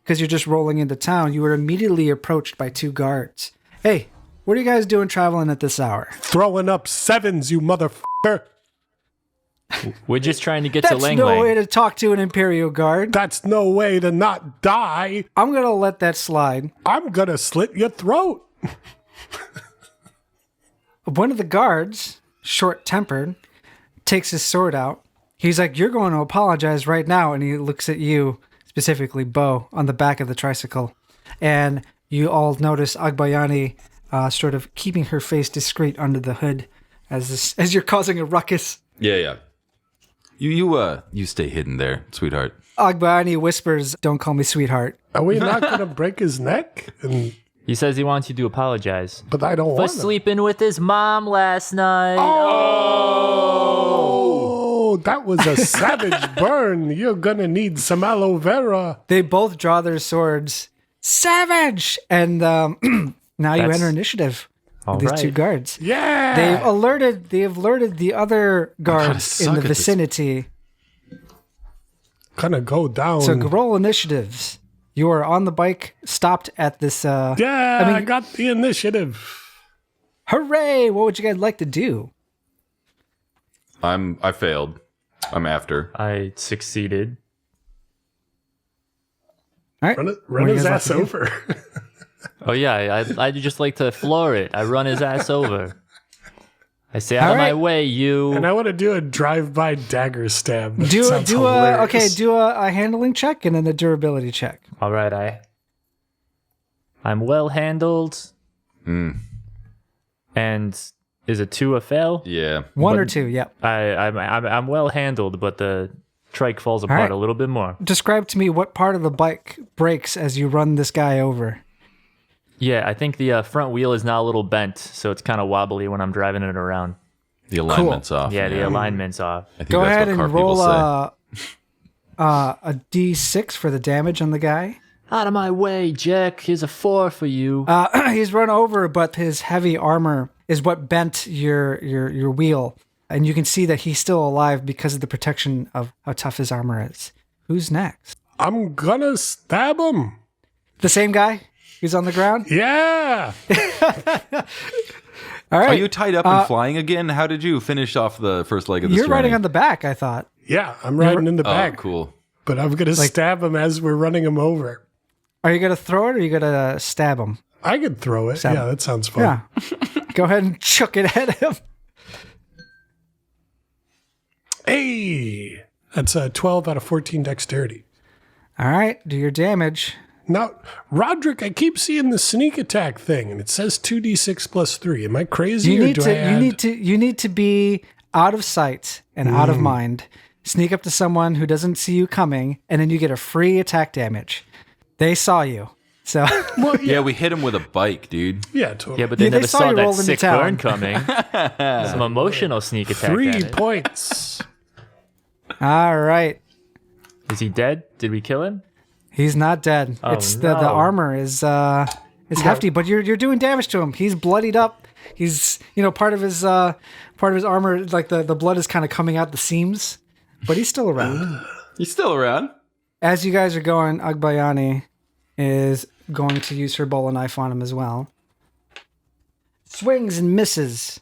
Because you're just rolling into town. You were immediately approached by 2 guards. "Hey, what are you guys doing traveling at this hour?" Throwing up 7s, you motherfucker. We're just trying to get to That's Lang no Lang. way to talk to an Imperial guard. That's no way to not die. I'm going to let that slide. I'm gonna slit your throat. One of the guards, short-tempered, takes his sword out. He's like, "You're going to apologize right now." And he looks at you, specifically Bo, on the back of the tricycle. And you all notice Agbayani sort of keeping her face discreet under the hood as you're causing a ruckus. Yeah. You stay hidden there, sweetheart. Agbayani whispers, "Don't call me sweetheart." Are we not gonna break his neck? He says he wants you to apologize But I don't for want to. sleeping with his mom last night. Oh, that was a savage burn. You're gonna need some aloe vera. They both draw their swords. Savage! And now you That's- enter initiative All with these right. 2 guards. Yeah. They have alerted the other guards in suck the at this. vicinity. Gonna go down. So roll initiatives. You are on the bike, stopped at this. yeah, I I mean- got the initiative. Hooray! What would you guys like to do? I failed. I'm after. I succeeded. All right. Run What do you his guys like ass to do? over. Oh yeah, I just like to floor it. I run his ass over. I say, out All of my right. way, you. And I want to do a drive-by dagger stab. That Do sounds do a hilarious. do a handling check and then a durability check. All right, I'm well handled. And is a 2 a fail? Yeah. 1 or 2, yep. I'm well handled, but the trike falls apart right. a little bit more. Describe to me what part of the bike breaks as you run this guy over. Yeah, I think the front wheel is now a little bent, so it's kind of wobbly when I'm driving it around. The alignment's off. Yeah, the alignment's off. I think Go that's ahead what car and roll people say. a D6 for the damage on the guy. Out of my way, Jack. Here's a 4 for you. He's run over, but his heavy armor is what bent your wheel. And you can see that he's still alive because of the protection of how tough his armor is. Who's next? I'm gonna stab him. The same guy who's on the ground? Yeah. All right. Are you tied up and flying again? How did you finish off the first leg of this You're journey? riding on the back, I thought. Yeah, I'm riding in the Oh, back. cool. But I'm gonna stab him as we're running him over. Are you going to throw it or are you going to stab him? I could throw it. Stab Yeah, him. that sounds fun. Yeah. Go ahead and chuck it at him. Hey, that's a 12 out of 14 dexterity. All right. Do your damage. Now, Roderick, I keep seeing the sneak attack thing, and it says 2d6 plus 3. Am I crazy? You or need do to I add... you need to be out of sight and out of mind. Sneak up to someone who doesn't see you coming, and then you get a free attack damage. They saw you. So Yeah, we hit him with a bike, dude. Yeah, totally. Yeah, but they Yeah, they never saw saw you that roll into sick town. burn coming. Some emotional sneak attack. 3 damage. points. all right. Is he dead? Did we kill him? He's not dead. Oh, It's no. the armor is hefty, but you're doing damage to him. He's bloodied up. He's part of his armor, like the blood is kind of coming out the seams, but he's still around. He's still around. As you guys are going, Agbayani is going to use her bola knife on him as well. Swings and misses.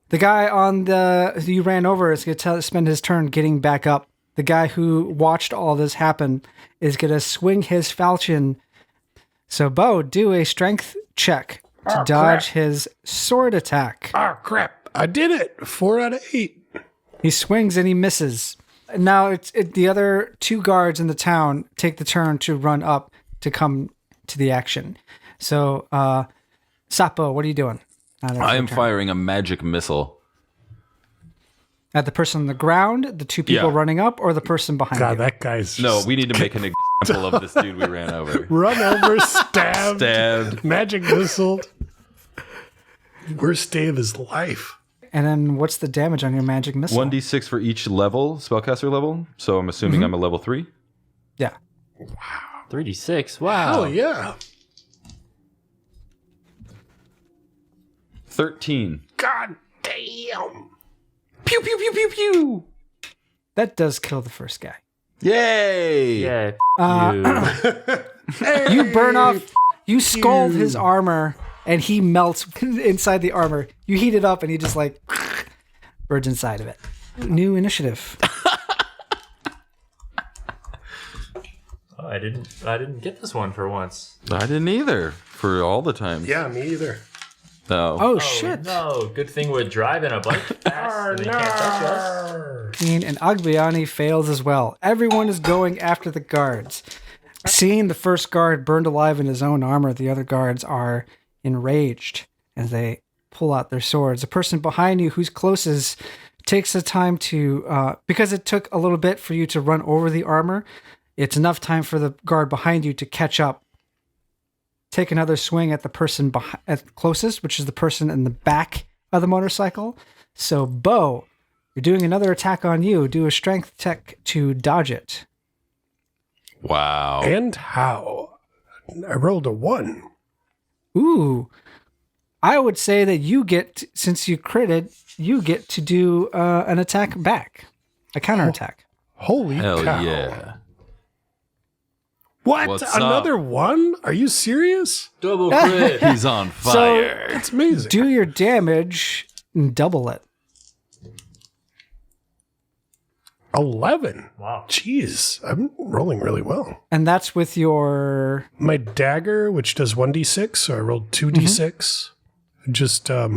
The guy who you ran over is going to spend his turn getting back up. The guy who watched all this happen is going to swing his falchion. So, Bo, do a strength check to dodge his sword attack. Oh, crap. I did it. 4 out of 8. He swings and he misses. Now, the other 2 guards in the town take the turn to run up to come to the action. So, Sapo, what are you doing? I am firing a magic missile. At the person on the ground, the 2 people running up, or the person behind you? God, that guy's No, we need to make an example of this dude we ran over. run over, stabbed, Stabbed. magic missile. Worst day of his life. And then what's the damage on your magic missile? 1d6 for each level, spellcaster level. So I'm assuming I'm a level 3. Yeah. 3d6. Wow. Oh, yeah. 13. God damn. Pew, pew, pew, pew, pew. That does kill the first guy. Yay! Yeah. You burn off, you scald his armor, and he melts inside the armor. You heat it up, and he just like burns inside of it. New initiative. Oh, I didn't get this one for once. I didn't either for all the time. Yeah, me either. No. Oh, shit. No, good thing we're driving a bike fast and they can't touch us. And Agbayani fails as well. Everyone is going after the guards. Seeing the first guard burned alive in his own armor, the other guards are enraged as they pull out their swords. The person behind you who's closest takes the time to, because it took a little bit for you to run over the armor, it's enough time for the guard behind you to catch up. Take another swing at the person at closest, which is the person in the back of the motorcycle. So, Bo, you're doing another attack on you. Do a strength check to dodge it. Wow. And how? I rolled a 1. Ooh. I would say that you get, since you critted, you get to do an attack back. A counterattack. Holy Hell cow. yeah. What? What's Another 1? Are you serious? Double crit. He's on fire. That's amazing. Do your damage and double it. 11. Wow. Jeez, I'm rolling really well. And that's with your... My dagger, which does 1d6, so I rolled 2d6. Just, I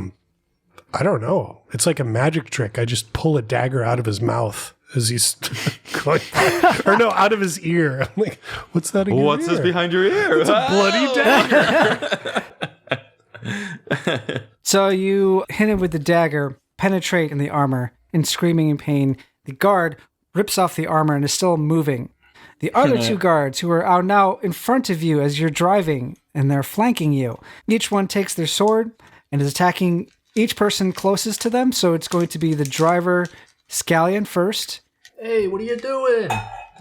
don't know. It's like a magic trick. I just pull a dagger out of his mouth as he's going by. Or no, out of his ear. I'm like, what's that in your What's ear? this behind your ear? It's a bloody dagger. So you hit him with the dagger, penetrate in the armor, and screaming in pain. The guard rips off the armor and is still moving. The other 2 guards who are now in front of you as you're driving, and they're flanking you. Each one takes their sword and is attacking each person closest to them. So it's going to be the driver, Scallion, first. Hey, what are you doing?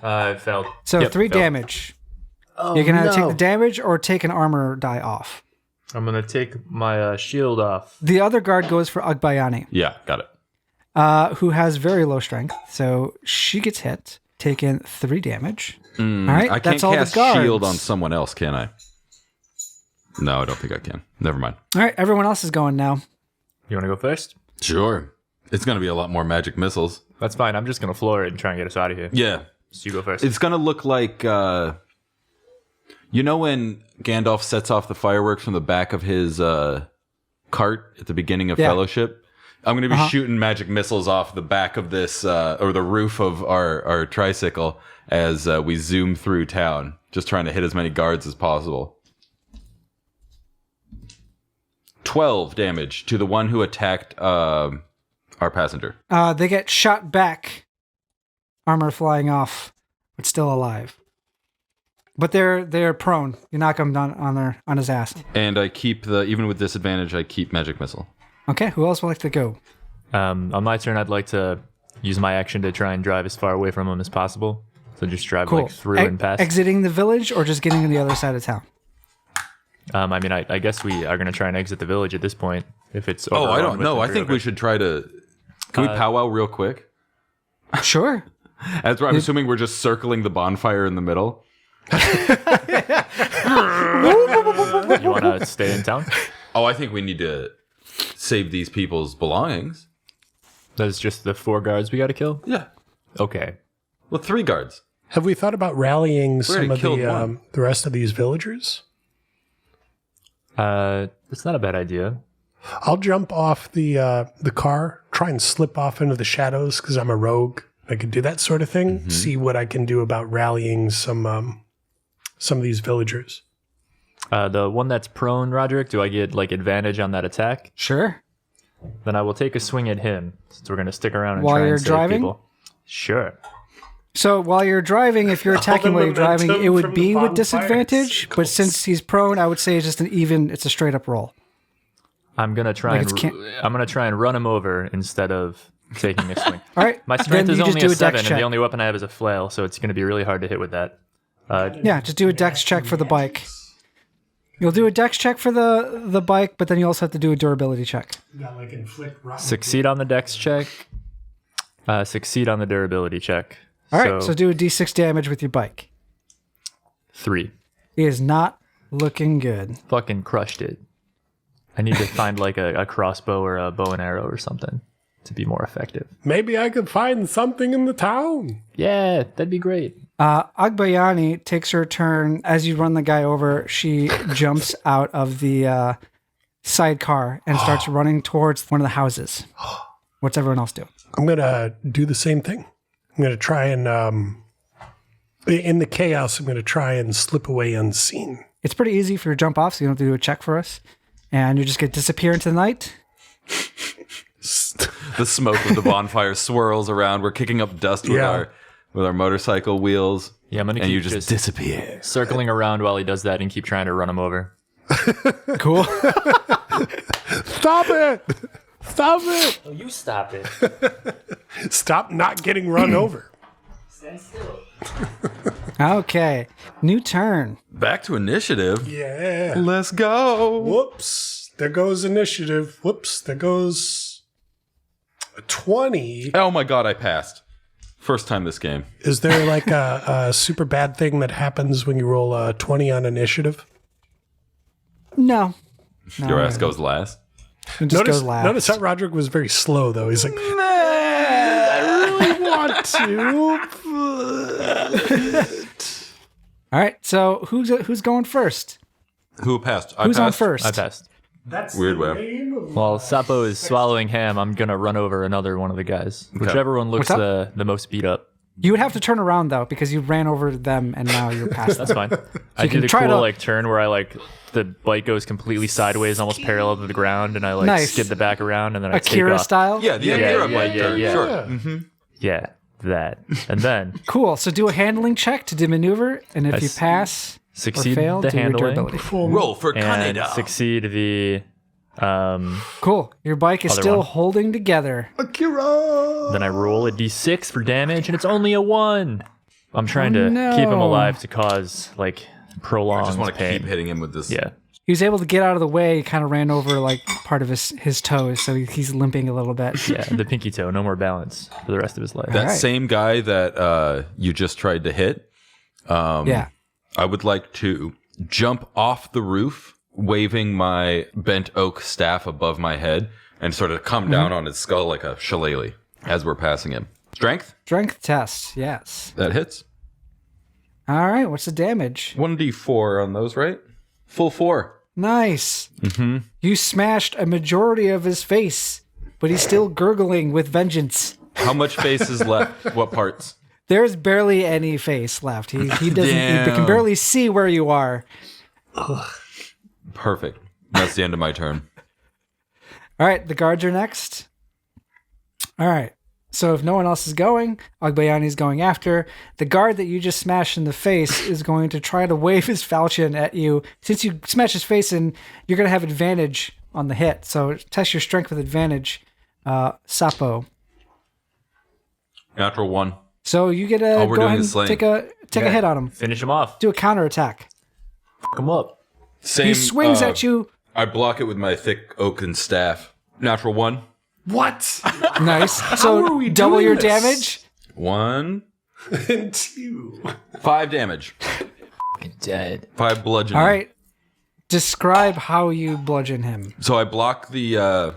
I failed. So Yep, 3 failed. damage. You can either take the damage or take an armor die off. I'm going to take my shield off. The other guard goes for Agbayani, Yeah, got it. who has very low strength. So she gets hit, taking 3 damage. All right, I can't that's all cast the guards. shield on someone else, can I? No, I don't think I can. Never mind. All right, everyone else is going now. You want to go first? Sure. It's going to be a lot more magic missiles. That's fine. I'm just going to floor it and try and get us out of here. Yeah. So you go first. It's going to look like, you know when Gandalf sets off the fireworks from the back of his cart at the beginning of Yeah. Fellowship? I'm going to be shooting magic missiles off the back of this, or the roof of our tricycle as we zoom through town, just trying to hit as many guards as possible. 12 damage to the one who attacked our passenger. They get shot back, armor flying off, but still alive. But they're prone. You knock them down on his ass. And I keep even with disadvantage, I keep magic missile. Okay, who else would like to go? On my turn, I'd like to use my action to try and drive as far away from him as possible. So just drive Cool. like through and past. Exiting the village or just getting to the other side of town? I mean, I guess we are going to try and exit the village at this point. If it's Oh, I overrun don't with know. I the think we should try to. Can we powwow real quick? Sure. As I'm assuming we're just circling the bonfire in the middle. You want to stay in town? Oh, I think we need to save these people's belongings. That's just the 4 guards we got to kill? Yeah. Okay. Well, 3 guards. Have we thought about rallying some of killed one. the rest of these villagers? It's not a bad idea. I'll jump off the car, try and slip off into the shadows because I'm a rogue. I can do that sort of thing. Mm-hmm. See what I can do about rallying some of these villagers. The one that's prone, Roderick, do I get like advantage on that attack? Sure. Then I will take a swing at him since we're going to stick around and While try you're and save driving? people. Sure. So while you're driving, if you're attacking while you're driving, it would be with disadvantage. But since he's prone, I would say it's just it's a straight up roll. I'm gonna try Like I'm gonna try and run him over instead of taking a swing. All right. My strength then is you just only do a a 7, dex and check. the only weapon I have is a flail, so it's gonna be really hard to hit with that. Yeah, just do a dex check for the bike. You'll do a dex check for the bike, but then you also have to do a durability check. Succeed on the dex check. Succeed on the durability check. All right, so do a d6 damage with your bike. 3. He is not looking good. Fucking crushed it. I need to find like a crossbow or a bow and arrow or something to be more effective. Maybe I could find something in the town. Yeah, that'd be great. Agbayani takes her turn. As you run the guy over, she jumps out of the sidecar and starts running towards one of the houses. What's everyone else do? I'm going to do the same thing. I'm going to try and, in the chaos, I'm going to try and slip away unseen. It's pretty easy for your jump off, so you don't have to do a check for us. And you just get disappear into the night. The smoke of the bonfire swirls around. We're kicking up dust with our motorcycle wheels. Yeah, I'm gonna and keep you just disappear. circling around while he does that and keep trying to run him over. Cool. Stop it! Stop it! Oh, you stop it. Stop not getting run over. Stand still. Okay. New turn. Back to initiative. Yeah. Let's go. Whoops. There goes initiative. Whoops. There goes a 20. Oh my god, I passed. First time this game. Is there like a super bad thing that happens when you roll a 20 on initiative? No. Your ass goes last. It just goes last. Notice how Roderick was very slow, though. He's like, I really want to. All right. So who's going first? Who passed? Who's on first? I passed. That's Weird way. While Sapo is swallowing ham, I'm gonna run over another one of the guys. Whichever one looks What's the most beat up. You would have to turn around though, because you ran over them and now you're past them. That's fine. I you do can the try cool to- turn where I the bike goes completely sideways, almost parallel to the ground, and I Nice. skid the back around, and then I take Akira off. style. Yeah, the Akira bike turn. yeah. Sure. Yeah. Yeah, that. And then Cool. So do a handling check to maneuver, and if you pass or succeed fail, the do your handling durability. Roll for and Canada. succeed the. Cool. Your bike is Other still one. holding together. Akira! Then I roll a d6 for damage, and it's only a 1. I'm trying to no. keep him alive to cause prolonged I just want to pain. keep hitting him with this. Yeah. He was able to get out of the way. He kind of ran over part of his toes, so he's limping a little bit. Yeah, the pinky toe, no more balance for the rest of his life. That Alright. same guy that you just tried to hit, Yeah. I would like to jump off the roof, waving my bent oak staff above my head, and sort of come down on his skull like a shillelagh as we're passing him. Strength? Strength test. Yes. That hits. All right. What's the damage? 1d4 on those, right? Full 4. Nice. Mm-hmm. You smashed a majority of his face, but he's still gurgling with vengeance. How much face is left? What parts? There's barely any face left. He doesn't. He Damn. can barely see where you are. Perfect. That's the end of my turn. All right. The guards are next. All right. So if no one else is going, Agbayani is going after. The guard that you just smashed in the face is going to try to wave his falchion at you. Since you smashed his face in, you're going to have advantage on the hit. So test your strength with advantage. Sapo. Natural 1. So you get All to we're go doing ahead is and slaying. take a hit on him. Finish him off. Do a counterattack. Fuck him up. Same, He swings at you. I block it with my thick oaken staff. Natural 1. What? Nice. So are we double doing your this? damage. 1. And 2. 5 damage. Dead. 5 bludgeoning. All right. Describe how you bludgeon him. So I block the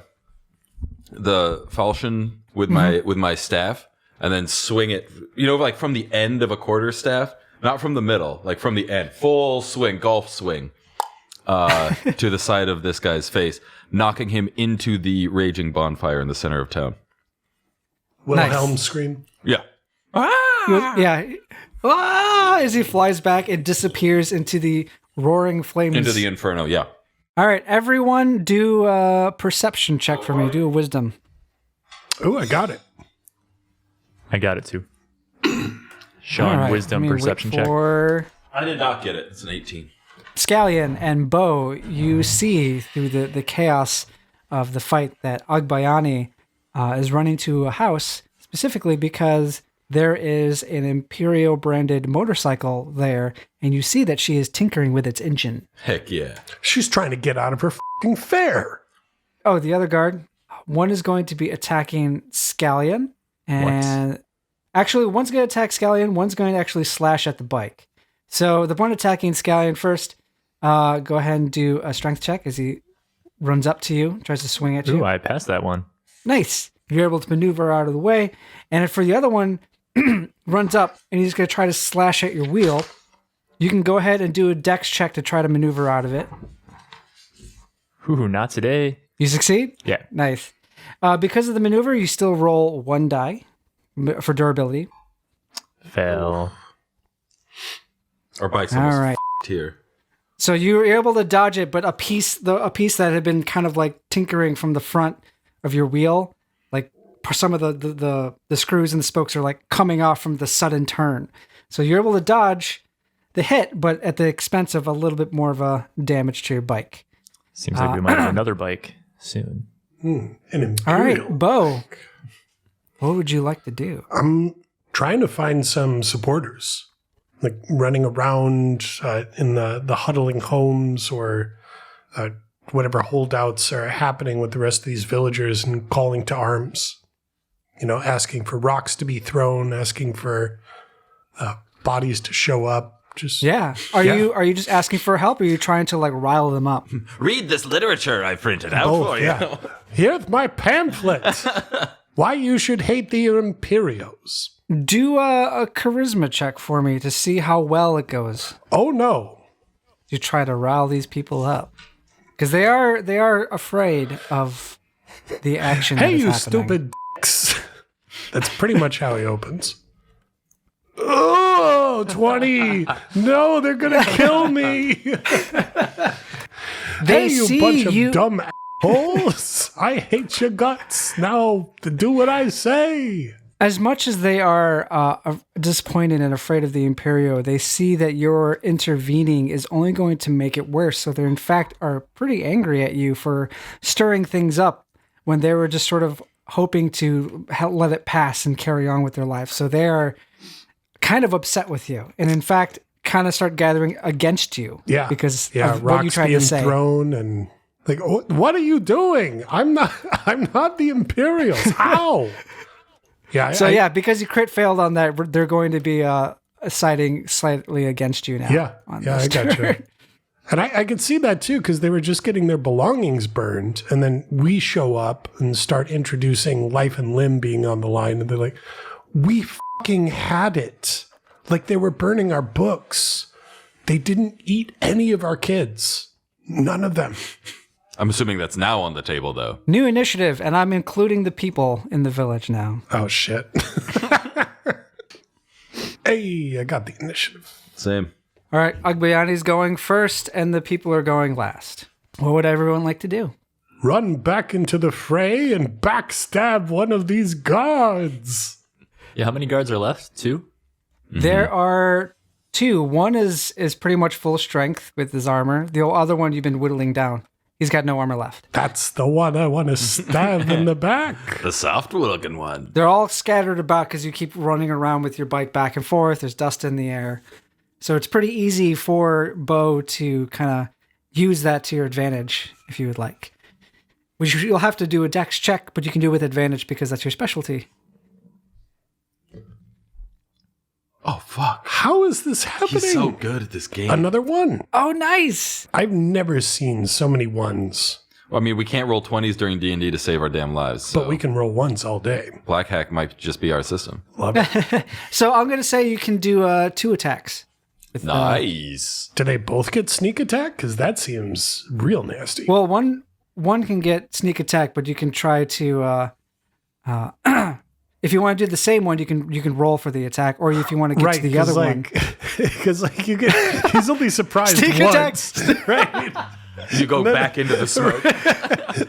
falchion with my staff, and then swing it. Like from the end of a quarterstaff, not from the middle, like from the end. Full swing, golf swing, to the side of this guy's face, knocking him into the raging bonfire in the center of town. Wilhelm scream. Yeah. Yeah. Ah! As he flies back and disappears into the roaring flames. Into the inferno. Yeah. All right, everyone, do a perception check for me. Do a wisdom. Oh, I got it. I got it too. Sean, All right, wisdom let me perception wait check. for I did not get it. It's an 18. Scallion and Bo, you see through the chaos of the fight that Agbayani is running to a house, specifically because there is an Imperial-branded motorcycle there, and you see that she is tinkering with its engine. Heck yeah. She's trying to get out of her fucking fare. Oh, the other guard. One is going to be attacking Scallion, and actually, one's going to attack Scallion, one's going to actually slash at the bike. So the one attacking Scallion first, go ahead and do a strength check as he runs up to you, tries to swing at you. Ooh, I passed that one. Nice. You're able to maneuver out of the way. And for the other one, runs up and he's going to try to slash at your wheel. You can go ahead and do a dex check to try to maneuver out of it. Ooh, not today. You succeed? Yeah. Nice. Because of the maneuver, you still roll 1 die for durability. Fail. Our bike's All almost right. here. So you were able to dodge it, but a piece that had been kind of like tinkering from the front of your wheel, like some of the screws and the spokes are like coming off from the sudden turn. So you're able to dodge the hit, but at the expense of a little bit more of a damage to your bike. Seems like we might have another bike soon. An Imperial. All right, Bo, what would you like to do? I'm trying to find some supporters, like running around in the huddling homes or whatever holdouts are happening with the rest of these villagers and calling to arms. Asking for rocks to be thrown, asking for bodies to show up. Are you just asking for help, or are you trying to like rile them up? Read this literature I printed out Both, for you. yeah. Here's my pamphlet. Why you should hate the Imperios. Do a charisma check for me to see how well it goes. Oh no. You try to rile these people up because they are afraid of the action. Hey, that is you happening. stupid dicks. That's pretty much how he opens. Oh, 20. No, they're going to kill me. They Hey, you see bunch of you. dumb assholes. I hate your guts. Now do what I say. As much as they are disappointed and afraid of the Imperio, they see that your intervening is only going to make it worse. So they, in fact, are pretty angry at you for stirring things up when they were just sort of hoping to let it pass and carry on with their life. So they are kind of upset with you, and in fact, kind of start gathering against you. Yeah, because yeah, of what you rocks tried being to say. thrown and like, oh, what are you doing? I'm not the Imperials. How? Yeah. So because you crit failed on that, they're going to be siding slightly against you now. Yeah, on yeah, this I got turn. you. And I could see that too, because they were just getting their belongings burned, and then we show up and start introducing life and limb being on the line, and they're like, "We fucking had it!" Like they were burning our books. They didn't eat any of our kids. None of them. I'm assuming that's now on the table, though. New initiative, and I'm including the people in the village now. Oh shit! Hey, I got the initiative. Same. All right, Agbayani's going first, and the people are going last. What would everyone like to do? Run back into the fray and backstab one of these guards. Yeah, how many guards are left? 2? There are 2. One is pretty much full strength with his armor. The other one you've been whittling down. He's got no armor left. That's the one I want to stab in the back. The soft-looking one. They're all scattered about because you keep running around with your bike back and forth. There's dust in the air. So it's pretty easy for Bo to kind of use that to your advantage if you would like. Which you'll have to do a dex check, but you can do it with advantage because that's your specialty. Oh, fuck. How is this happening? He's so good at this game. Another one. Oh, nice. I've never seen so many ones. Well, I mean, we can't roll 20s during D&D to save our damn lives. So But we can roll ones all day. Black Hack might just be our system. Love it. So I'm going to say you can do 2 attacks. With, Nice. Do they both get sneak attack? Because that seems real nasty. Well, one can get sneak attack, but you can try to... if you want to do the same one, you can roll for the attack, or if you want to get to the other one. Because you get, he's only surprised Sneak once. Right? You go back into the smoke.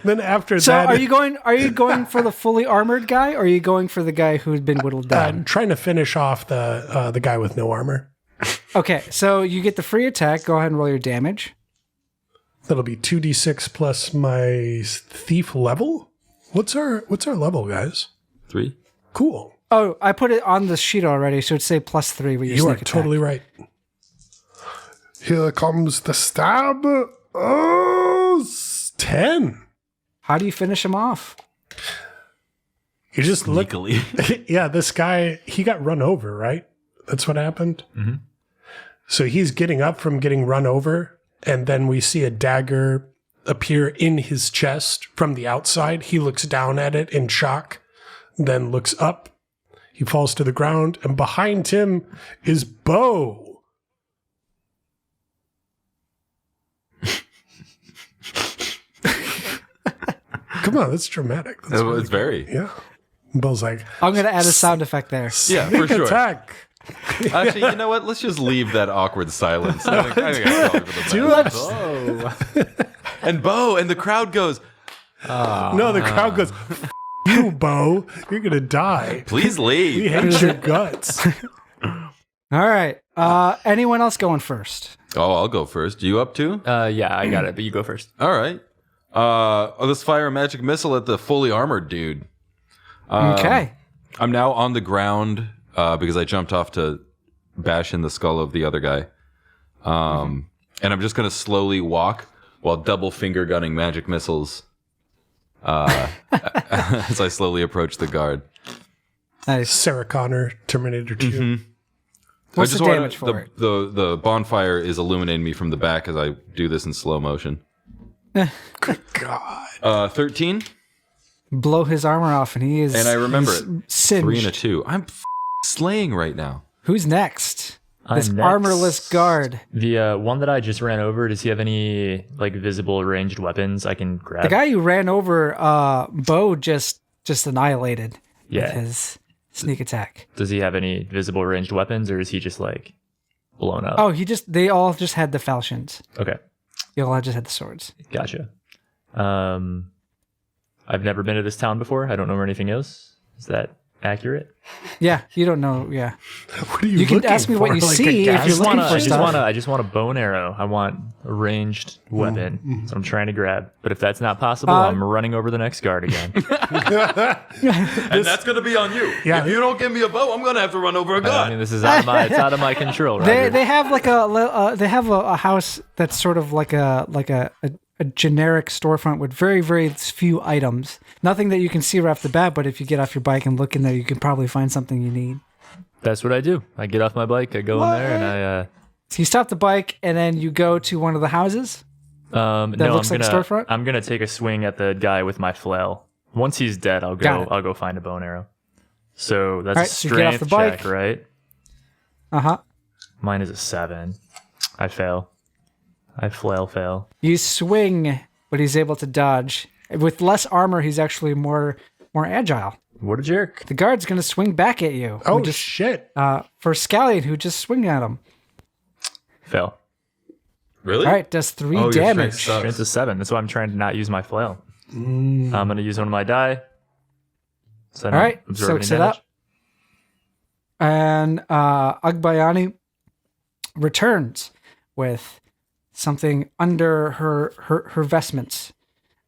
Then after So that... are you going for the fully armored guy, or are you going for the guy who's been whittled down? I'm trying to finish off the guy with no armor. Okay, so you get the free attack. Go ahead and roll your damage. That'll be 2d6 plus my thief level. What's our level, guys? 3. Cool. Oh, I put it on the sheet already, so it'd say +3 with your You sneak are attack. totally right. Here comes the stab. Oh, 10. How do you finish him off? You just look. Legally. Yeah, this guy, he got run over, right? That's what happened? Mm-hmm. So he's getting up from getting run over, and then we see a dagger appear in his chest from the outside. He looks down at it in shock, then looks up. He falls to the ground, and behind him is Bo. Come on, that's dramatic. That's It's very. yeah. Bo's like, I'm going to add a sound effect there. Yeah, for sure. attack. Actually, you know what? Let's just leave that awkward silence. I think that's probably for the best. And Bo, and the crowd goes, No, the crowd goes, "F- you, Bo. You're going to die. please We leave. hate your guts. All right. Anyone else going first? Oh, I'll go first. You up too? Yeah, I got it, but you go first. All right. Let's fire a magic missile at the fully armored dude. Okay. I'm now on the ground because I jumped off to bash in the skull of the other guy. And I'm just going to slowly walk while double finger gunning magic missiles as I slowly approach the guard. Nice. Sarah Connor, Terminator 2. Mm-hmm. What's I just the damage wanna- for it? The bonfire is illuminating me from the back as I do this in slow motion. God. 13, Blow his armor off, and he is. and I remember he's it. Singed. 3 and a 2. I'm slaying right now. Who's next? This I'm next. armorless guard. The one that I just ran over, does he have any like visible ranged weapons I can grab? The guy you ran over, Bo just annihilated with Yeah. his sneak attack. Does he have any visible ranged weapons, or is he just like blown up? Oh, they all just had the falchions. Okay, They all just had the swords. gotcha. I've never been to this town before. I don't know where anything is. Is that accurate? Yeah, you don't know. Yeah, What are you You can looking ask me for? what you Like a see if gas you're looking station? for stuff. I just want a bow and arrow. I want a ranged weapon. That's what I'm trying to grab. But if that's not possible, I'm running over the next guard again. And that's going to be on you. Yeah. If you don't give me a bow, I'm going to have to run over a I gun. mean, this is out of my it's out of my control. Roger. they have like a house that's sort of like a generic storefront with very, very few items. Nothing that you can see right off the bat, but if you get off your bike and look in there, you can probably find something you need. That's what I do. I get off my bike, I go in there, and I. So you stop the bike and then you go to one of the houses. No, looks like a storefront? I'm gonna take a swing at the guy with my flail. Once he's dead, I'll Got it. go find a bow and arrow. So that's All a right, so you get off strength the bike. check, right? Mine is a 7. I fail. I flail fail. You swing, but he's able to dodge. With less armor, he's actually more agile. What a jerk! The guard's going to swing back at you. Oh, shit. For Scallion, who just swung at him. Fail. Really? All right, does 3 Oh, your damage. strength sucks. Strength is 7. That's why I'm trying to not use my flail. I'm gonna use one of my die. So I All don't right, absorb any soaks it damage. up. And Agbayani returns with something under her vestments,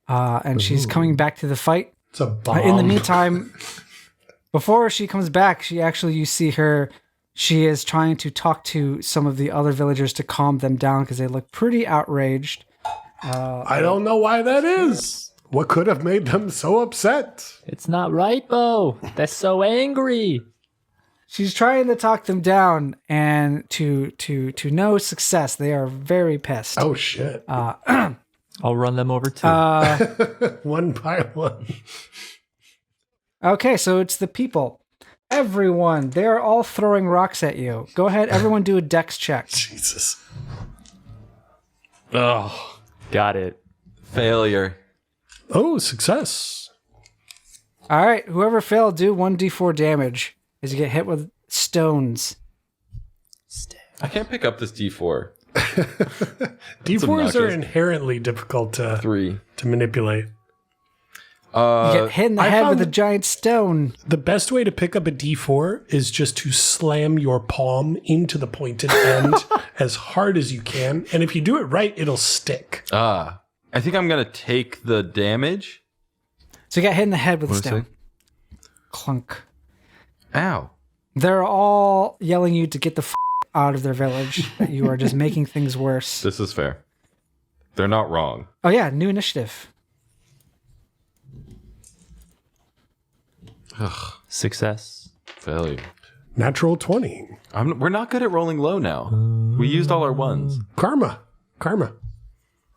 and she's coming back to the fight. It's a bomb. In the meantime, before she comes back, you see her. She is trying to talk to some of the other villagers to calm them down because they look pretty outraged. I don't know why that is. What could have made them so upset? It's not right, Bo. They're so angry. She's trying to talk them down, and to no success. They are very pissed. Oh, shit. I'll run them over too. One by one. Okay, so it's the people. Everyone, they're all throwing rocks at you. Go ahead, everyone do a dex check. Jesus. Oh, got it. Failure. Oh, success. All right, whoever failed, do 1d4 damage as you get hit with stones. I can't pick up this D4. D4s are inherently difficult to 3. to manipulate. You get hit in the I head with found- a giant stone. The best way to pick up a D4 is just to slam your palm into the pointed end as hard as you can. And if you do it right, it'll stick. I think I'm going to take the damage. So you get hit in the head with a What did I stone. Clunk. Ow. They're all yelling you to get the out of their village. That you are just making things worse. This is fair. They're not wrong. Oh yeah, new initiative. Success. Failure. Natural 20. We're not good at rolling low now. We used all our ones. Karma.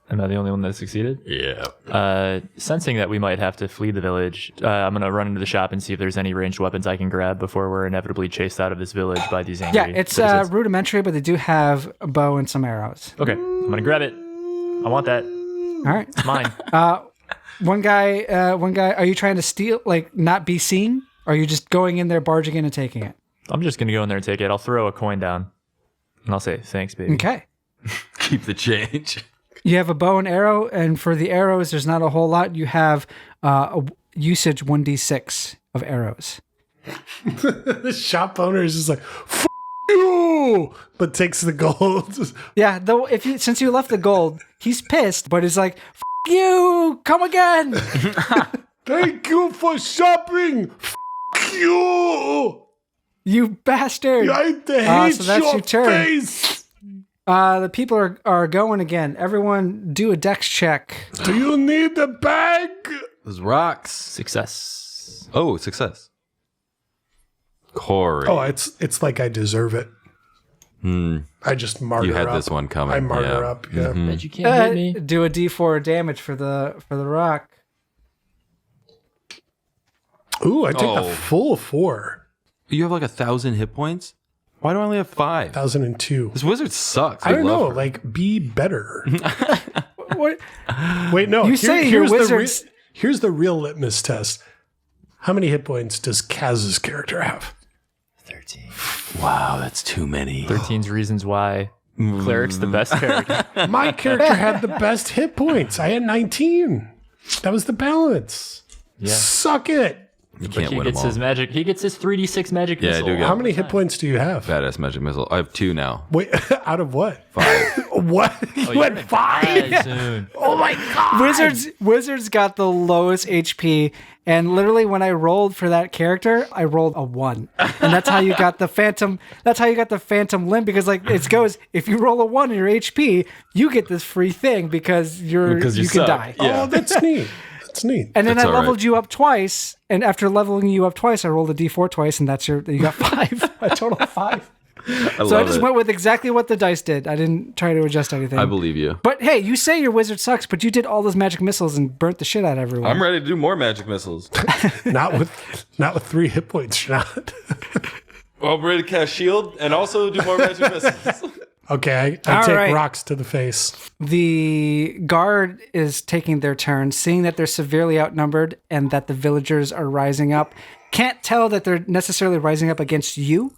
Am I the only one that succeeded? Yeah. Sensing that we might have to flee the village, I'm going to run into the shop and see if there's any ranged weapons I can grab before we're inevitably chased out of this village by these angry Yeah, it's citizens. rudimentary, but they do have a bow and some arrows. Okay, I'm going to grab it. I want that. All right. It's mine. One guy. Are you trying to steal, like, not be seen? Or are you just going in there, barging in and taking it? I'm just going to go in there and take it. I'll throw a coin down. And I'll say, thanks, baby. Okay. Keep the change. You have a bow and arrow, and for the arrows, there's not a whole lot. You have a usage 1d6 of arrows. The shop owner is just like, F you! But takes the gold. Yeah, though since you left the gold, he's pissed, but he's like, F you! Come again! Thank you for shopping. F you! You bastard! I hate so that's your your turn. face. The people are going again. Everyone do a dex check. Do you need the bag? Those rocks. Success. Oh, success. Corey. Oh, it's like I deserve it. I just mark You her had up. this one coming. I mark her yeah. up. Yeah. Bet you can't hit me. Do a d4 damage for the rock. Ooh, I take Oh. a full 4. You have like 1,000 hit points? Why do I only have 5? 1002. This wizard sucks. I don't know. love her. Like, be better. What? Wait, no. You say your here's the wizards- here's the real litmus test. How many hit points does Kaz's character have? 13. Wow, that's too many. 13's reasons why Cleric's the best character. My character had the best hit points. I had 19. That was the balance. Yeah. Suck it. You But can't he win them gets all. his magic. He gets his 3d6 magic Yeah, I missile. do get- How many hit points do you have? Badass magic missile. I have 2 now. Wait, out of what? 5. What? You had 5? Die soon. Oh my god! Wizards got the lowest HP, and literally when I rolled for that character, I rolled a 1, and that's how you got the phantom. That's how you got the phantom limb, because like it goes, if you roll a 1 in your HP, you get this free thing because you can suck. die. Yeah. Oh, that's neat. That's neat. And then That's I all leveled right. you up twice, and after leveling you up twice, I rolled a d4 twice, and you got 5, a total of 5. So I just went with exactly what the dice did. I didn't try to adjust anything. I believe you. But hey, you say your wizard sucks, but you did all those magic missiles and burnt the shit out of everyone. I'm ready to do more magic missiles. Not with 3 hit points, you're not. I'm ready to cast shield and also do more magic missiles. Okay, I All take right. rocks to the face. The guard is taking their turn, seeing that they're severely outnumbered and that the villagers are rising up. Can't tell that they're necessarily rising up against you.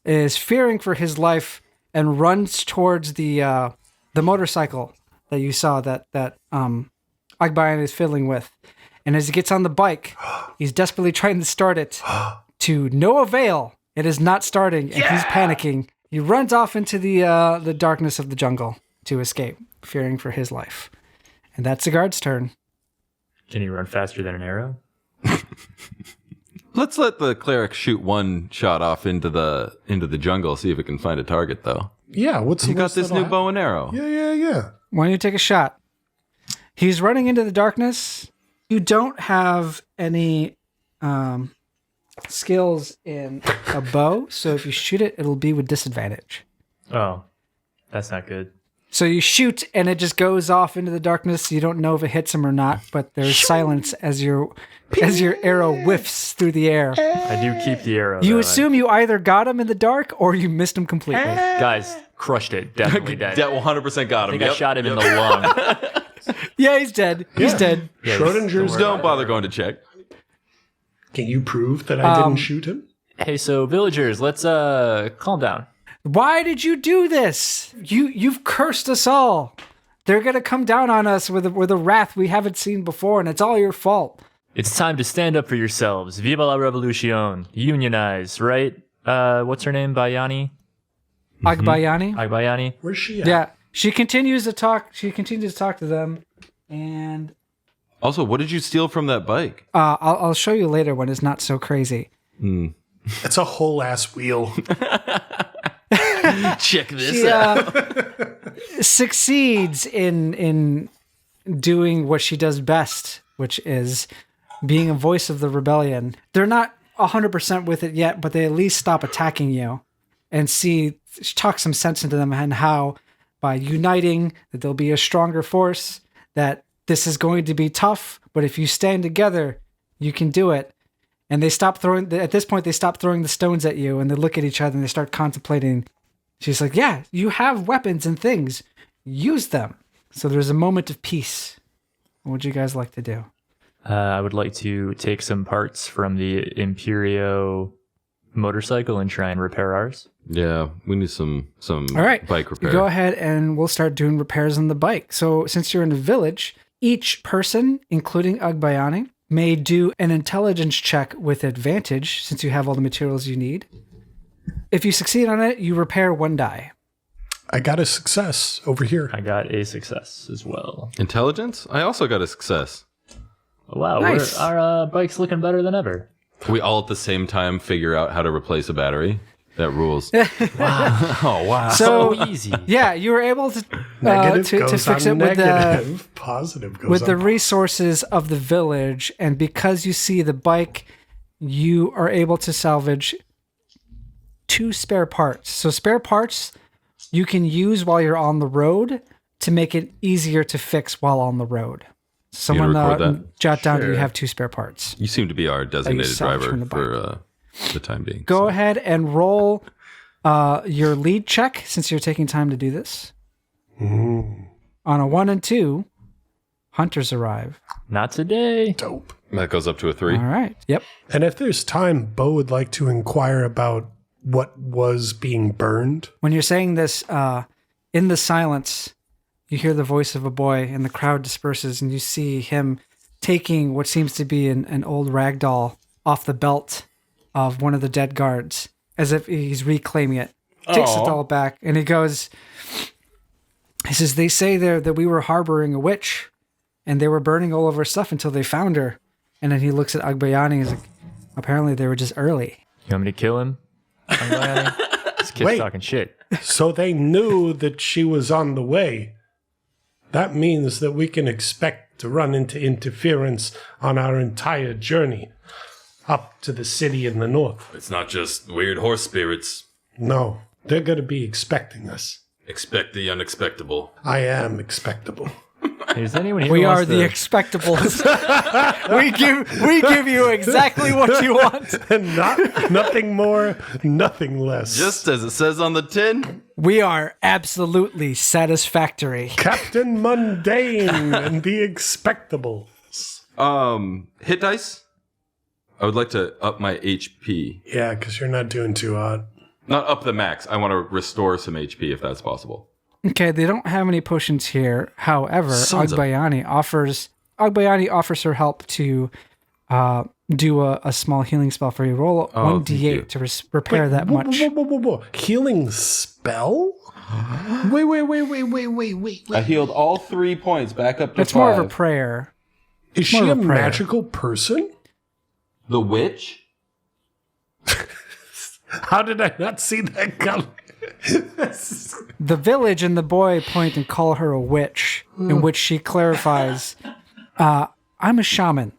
Is fearing for his life and runs towards the motorcycle that you saw that Babaylan is fiddling with. And as he gets on the bike, he's desperately trying to start it to no avail. It is not starting, and he's panicking. He runs off into the darkness of the jungle to escape. fearing for his life. And that's the guard's turn. Can he run faster than an arrow? Let's let the cleric shoot one shot off into the jungle, see if it can find a target, though. Yeah, what's You got this new bow and arrow. Yeah. Why don't you take a shot? He's running into the darkness. You don't have any skills in a bow, so if you shoot it, it'll be with disadvantage. Oh, that's not good. So you shoot, and it just goes off into the darkness. You don't know if it hits him or not, but there's silence as your arrow whiffs through the air. I do keep the arrow. You though. assume you either got him in the dark or you missed him completely. Guys, crushed it. Definitely dead. That 100% got him. I think I shot him in the lung. Yeah, he's dead. He's dead. Yeah, Schrodinger's Don't bother going to check. Can you prove that I didn't shoot him? Hey, so villagers, let's calm down. Why did you do this? You've cursed us all. They're gonna come down on us with a wrath we haven't seen before, and it's all your fault. It's time to stand up for yourselves. Viva la revolution. Unionize, right? What's her name? Bayani? Agbayani? Agbayani? Where's she at? Yeah. She continues to talk to them, and Also, what did you steal from that bike? I'll show you later when it's not so crazy. It's a whole ass wheel. Check this She succeeds in doing what she does best, which is being a voice of the rebellion. They're not 100% with it yet, but they at least stop attacking you and talk some sense into them, and how by uniting that there'll be a stronger force, that this is going to be tough, but if you stand together, you can do it. And they stop throwing, at this point, they stop throwing the stones at you, and they look at each other and they start contemplating. She's like, yeah, you have weapons and things. Use them. So there's a moment of peace. What would you guys like to do? I would like to take some parts from the Imperio motorcycle and try and repair ours. Yeah, we need some All right. bike repair. Go ahead and we'll start doing repairs on the bike. So since you're in a village, each person, including Agbayani, may do an intelligence check with advantage, since you have all the materials you need. If you succeed on it, you repair 1 die. I got a success over here. I got a success as well. Intelligence? I also got a success. Oh, wow, Nice. our bike's looking better than ever. We all at the same time figure out how to replace a battery. That rules. Oh, wow. So easy. Yeah, you were able to Negative to goes fix on it with the negative. Positive goes with on the resources of the village, and because you see the bike, you are able to salvage 2 spare parts. So spare parts you can use while you're on the road to make it easier to fix while on the road. Someone record that? jot down that you have 2 spare parts. You seem to be our designated salvage driver from the bike. for the time being. Go ahead and roll your lead check, since you're taking time to do this. On a 1 and 2, hunters arrive. Not today. dope. That goes up to a 3. All right. Yep. And if there's time, Bo would like to inquire about what was being burned. When you're saying this, in the silence, you hear the voice of a boy, and the crowd disperses, and you see him taking what seems to be an old rag doll off the belt of one of the dead guards, as if he's reclaiming it. Takes the doll back, and he says, they say there that we were harboring a witch, and they were burning all of our stuff until they found her. And then he looks at Agbayani and he's like, apparently they were just early. You want me to kill him? This kid's Wait. talking shit. So they knew that she was on the way. That means that we can expect to run into interference on our entire journey up to the city in the north. It's not just weird horse spirits. No, they're going to be expecting us. Expect the unexpectable. I am expectable. Is anyone here We who are wants the to- expectables. we give you exactly what you want. And nothing more, nothing less. Just as it says on the tin. We are absolutely satisfactory. Captain Mundane and the Expectable. Hit dice. I would like to up my HP. Yeah, because you're not doing too hot. Not up the max. I want to restore some HP if that's possible. Okay, they don't have any potions here. However, Sons of- Agbayani offers her help to do a small healing spell for you. Roll Oh, 1d8 to repair that much. Whoa. Healing spell? Wait. I healed all 3 points back up to It's 5. more of a prayer. Is she more a of a prayer. magical person? The witch? How did I not see that coming? The village and the boy point and call her a witch, in which she clarifies, I'm a shaman.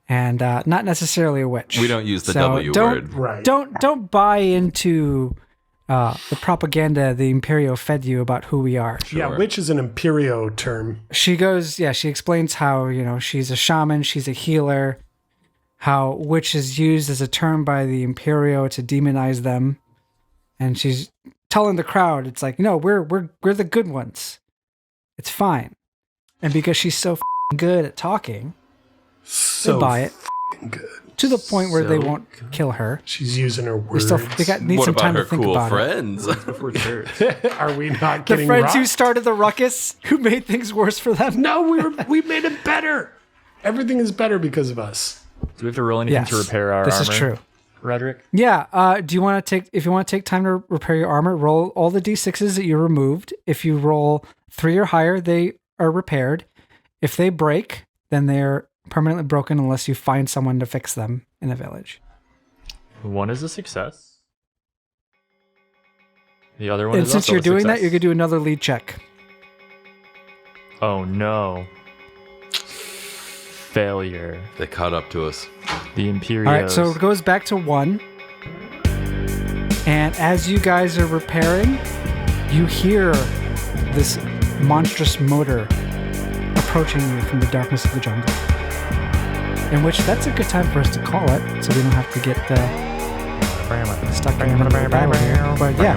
And not necessarily a witch. We don't use the So W word. Right. Don't buy into the propaganda the Imperio fed you about who we are. Yeah, witch is an Imperio term. She explains how, she's a shaman, she's a healer, how witch is used as a term by the Imperio to demonize them. And she's telling the crowd, it's like, no, we're the good ones. It's fine. And because she's so good at talking, So they buy it. Good. To the point where they So wont kill her. She's using her They words. still need What some about time her to think cool about it. friends? Before church. Are we not The getting friends who rocked? started the ruckus, who made things worse for them. No, we made it better. Everything is better because of us. Do we have to roll anything Yes, to repair our this armor? is true. Roderick? Yeah. Do you want to if you want to take time to repair your armor, roll all the d6s that you removed. If you roll 3 or higher, they are repaired. If they break, then they're permanently broken unless you find someone to fix them in a village. 1 is a success. The other one And is since also you're a doing that, success. you're going to do another lead check. Oh no. Failure. They caught up to us. The Imperios. All right, so it goes back to 1. And as you guys are repairing, you hear this monstrous motor approaching you from the darkness of the jungle. In which that's a good time for us to call it, so we don't have to get stuck in the middle of the battle here. But yeah,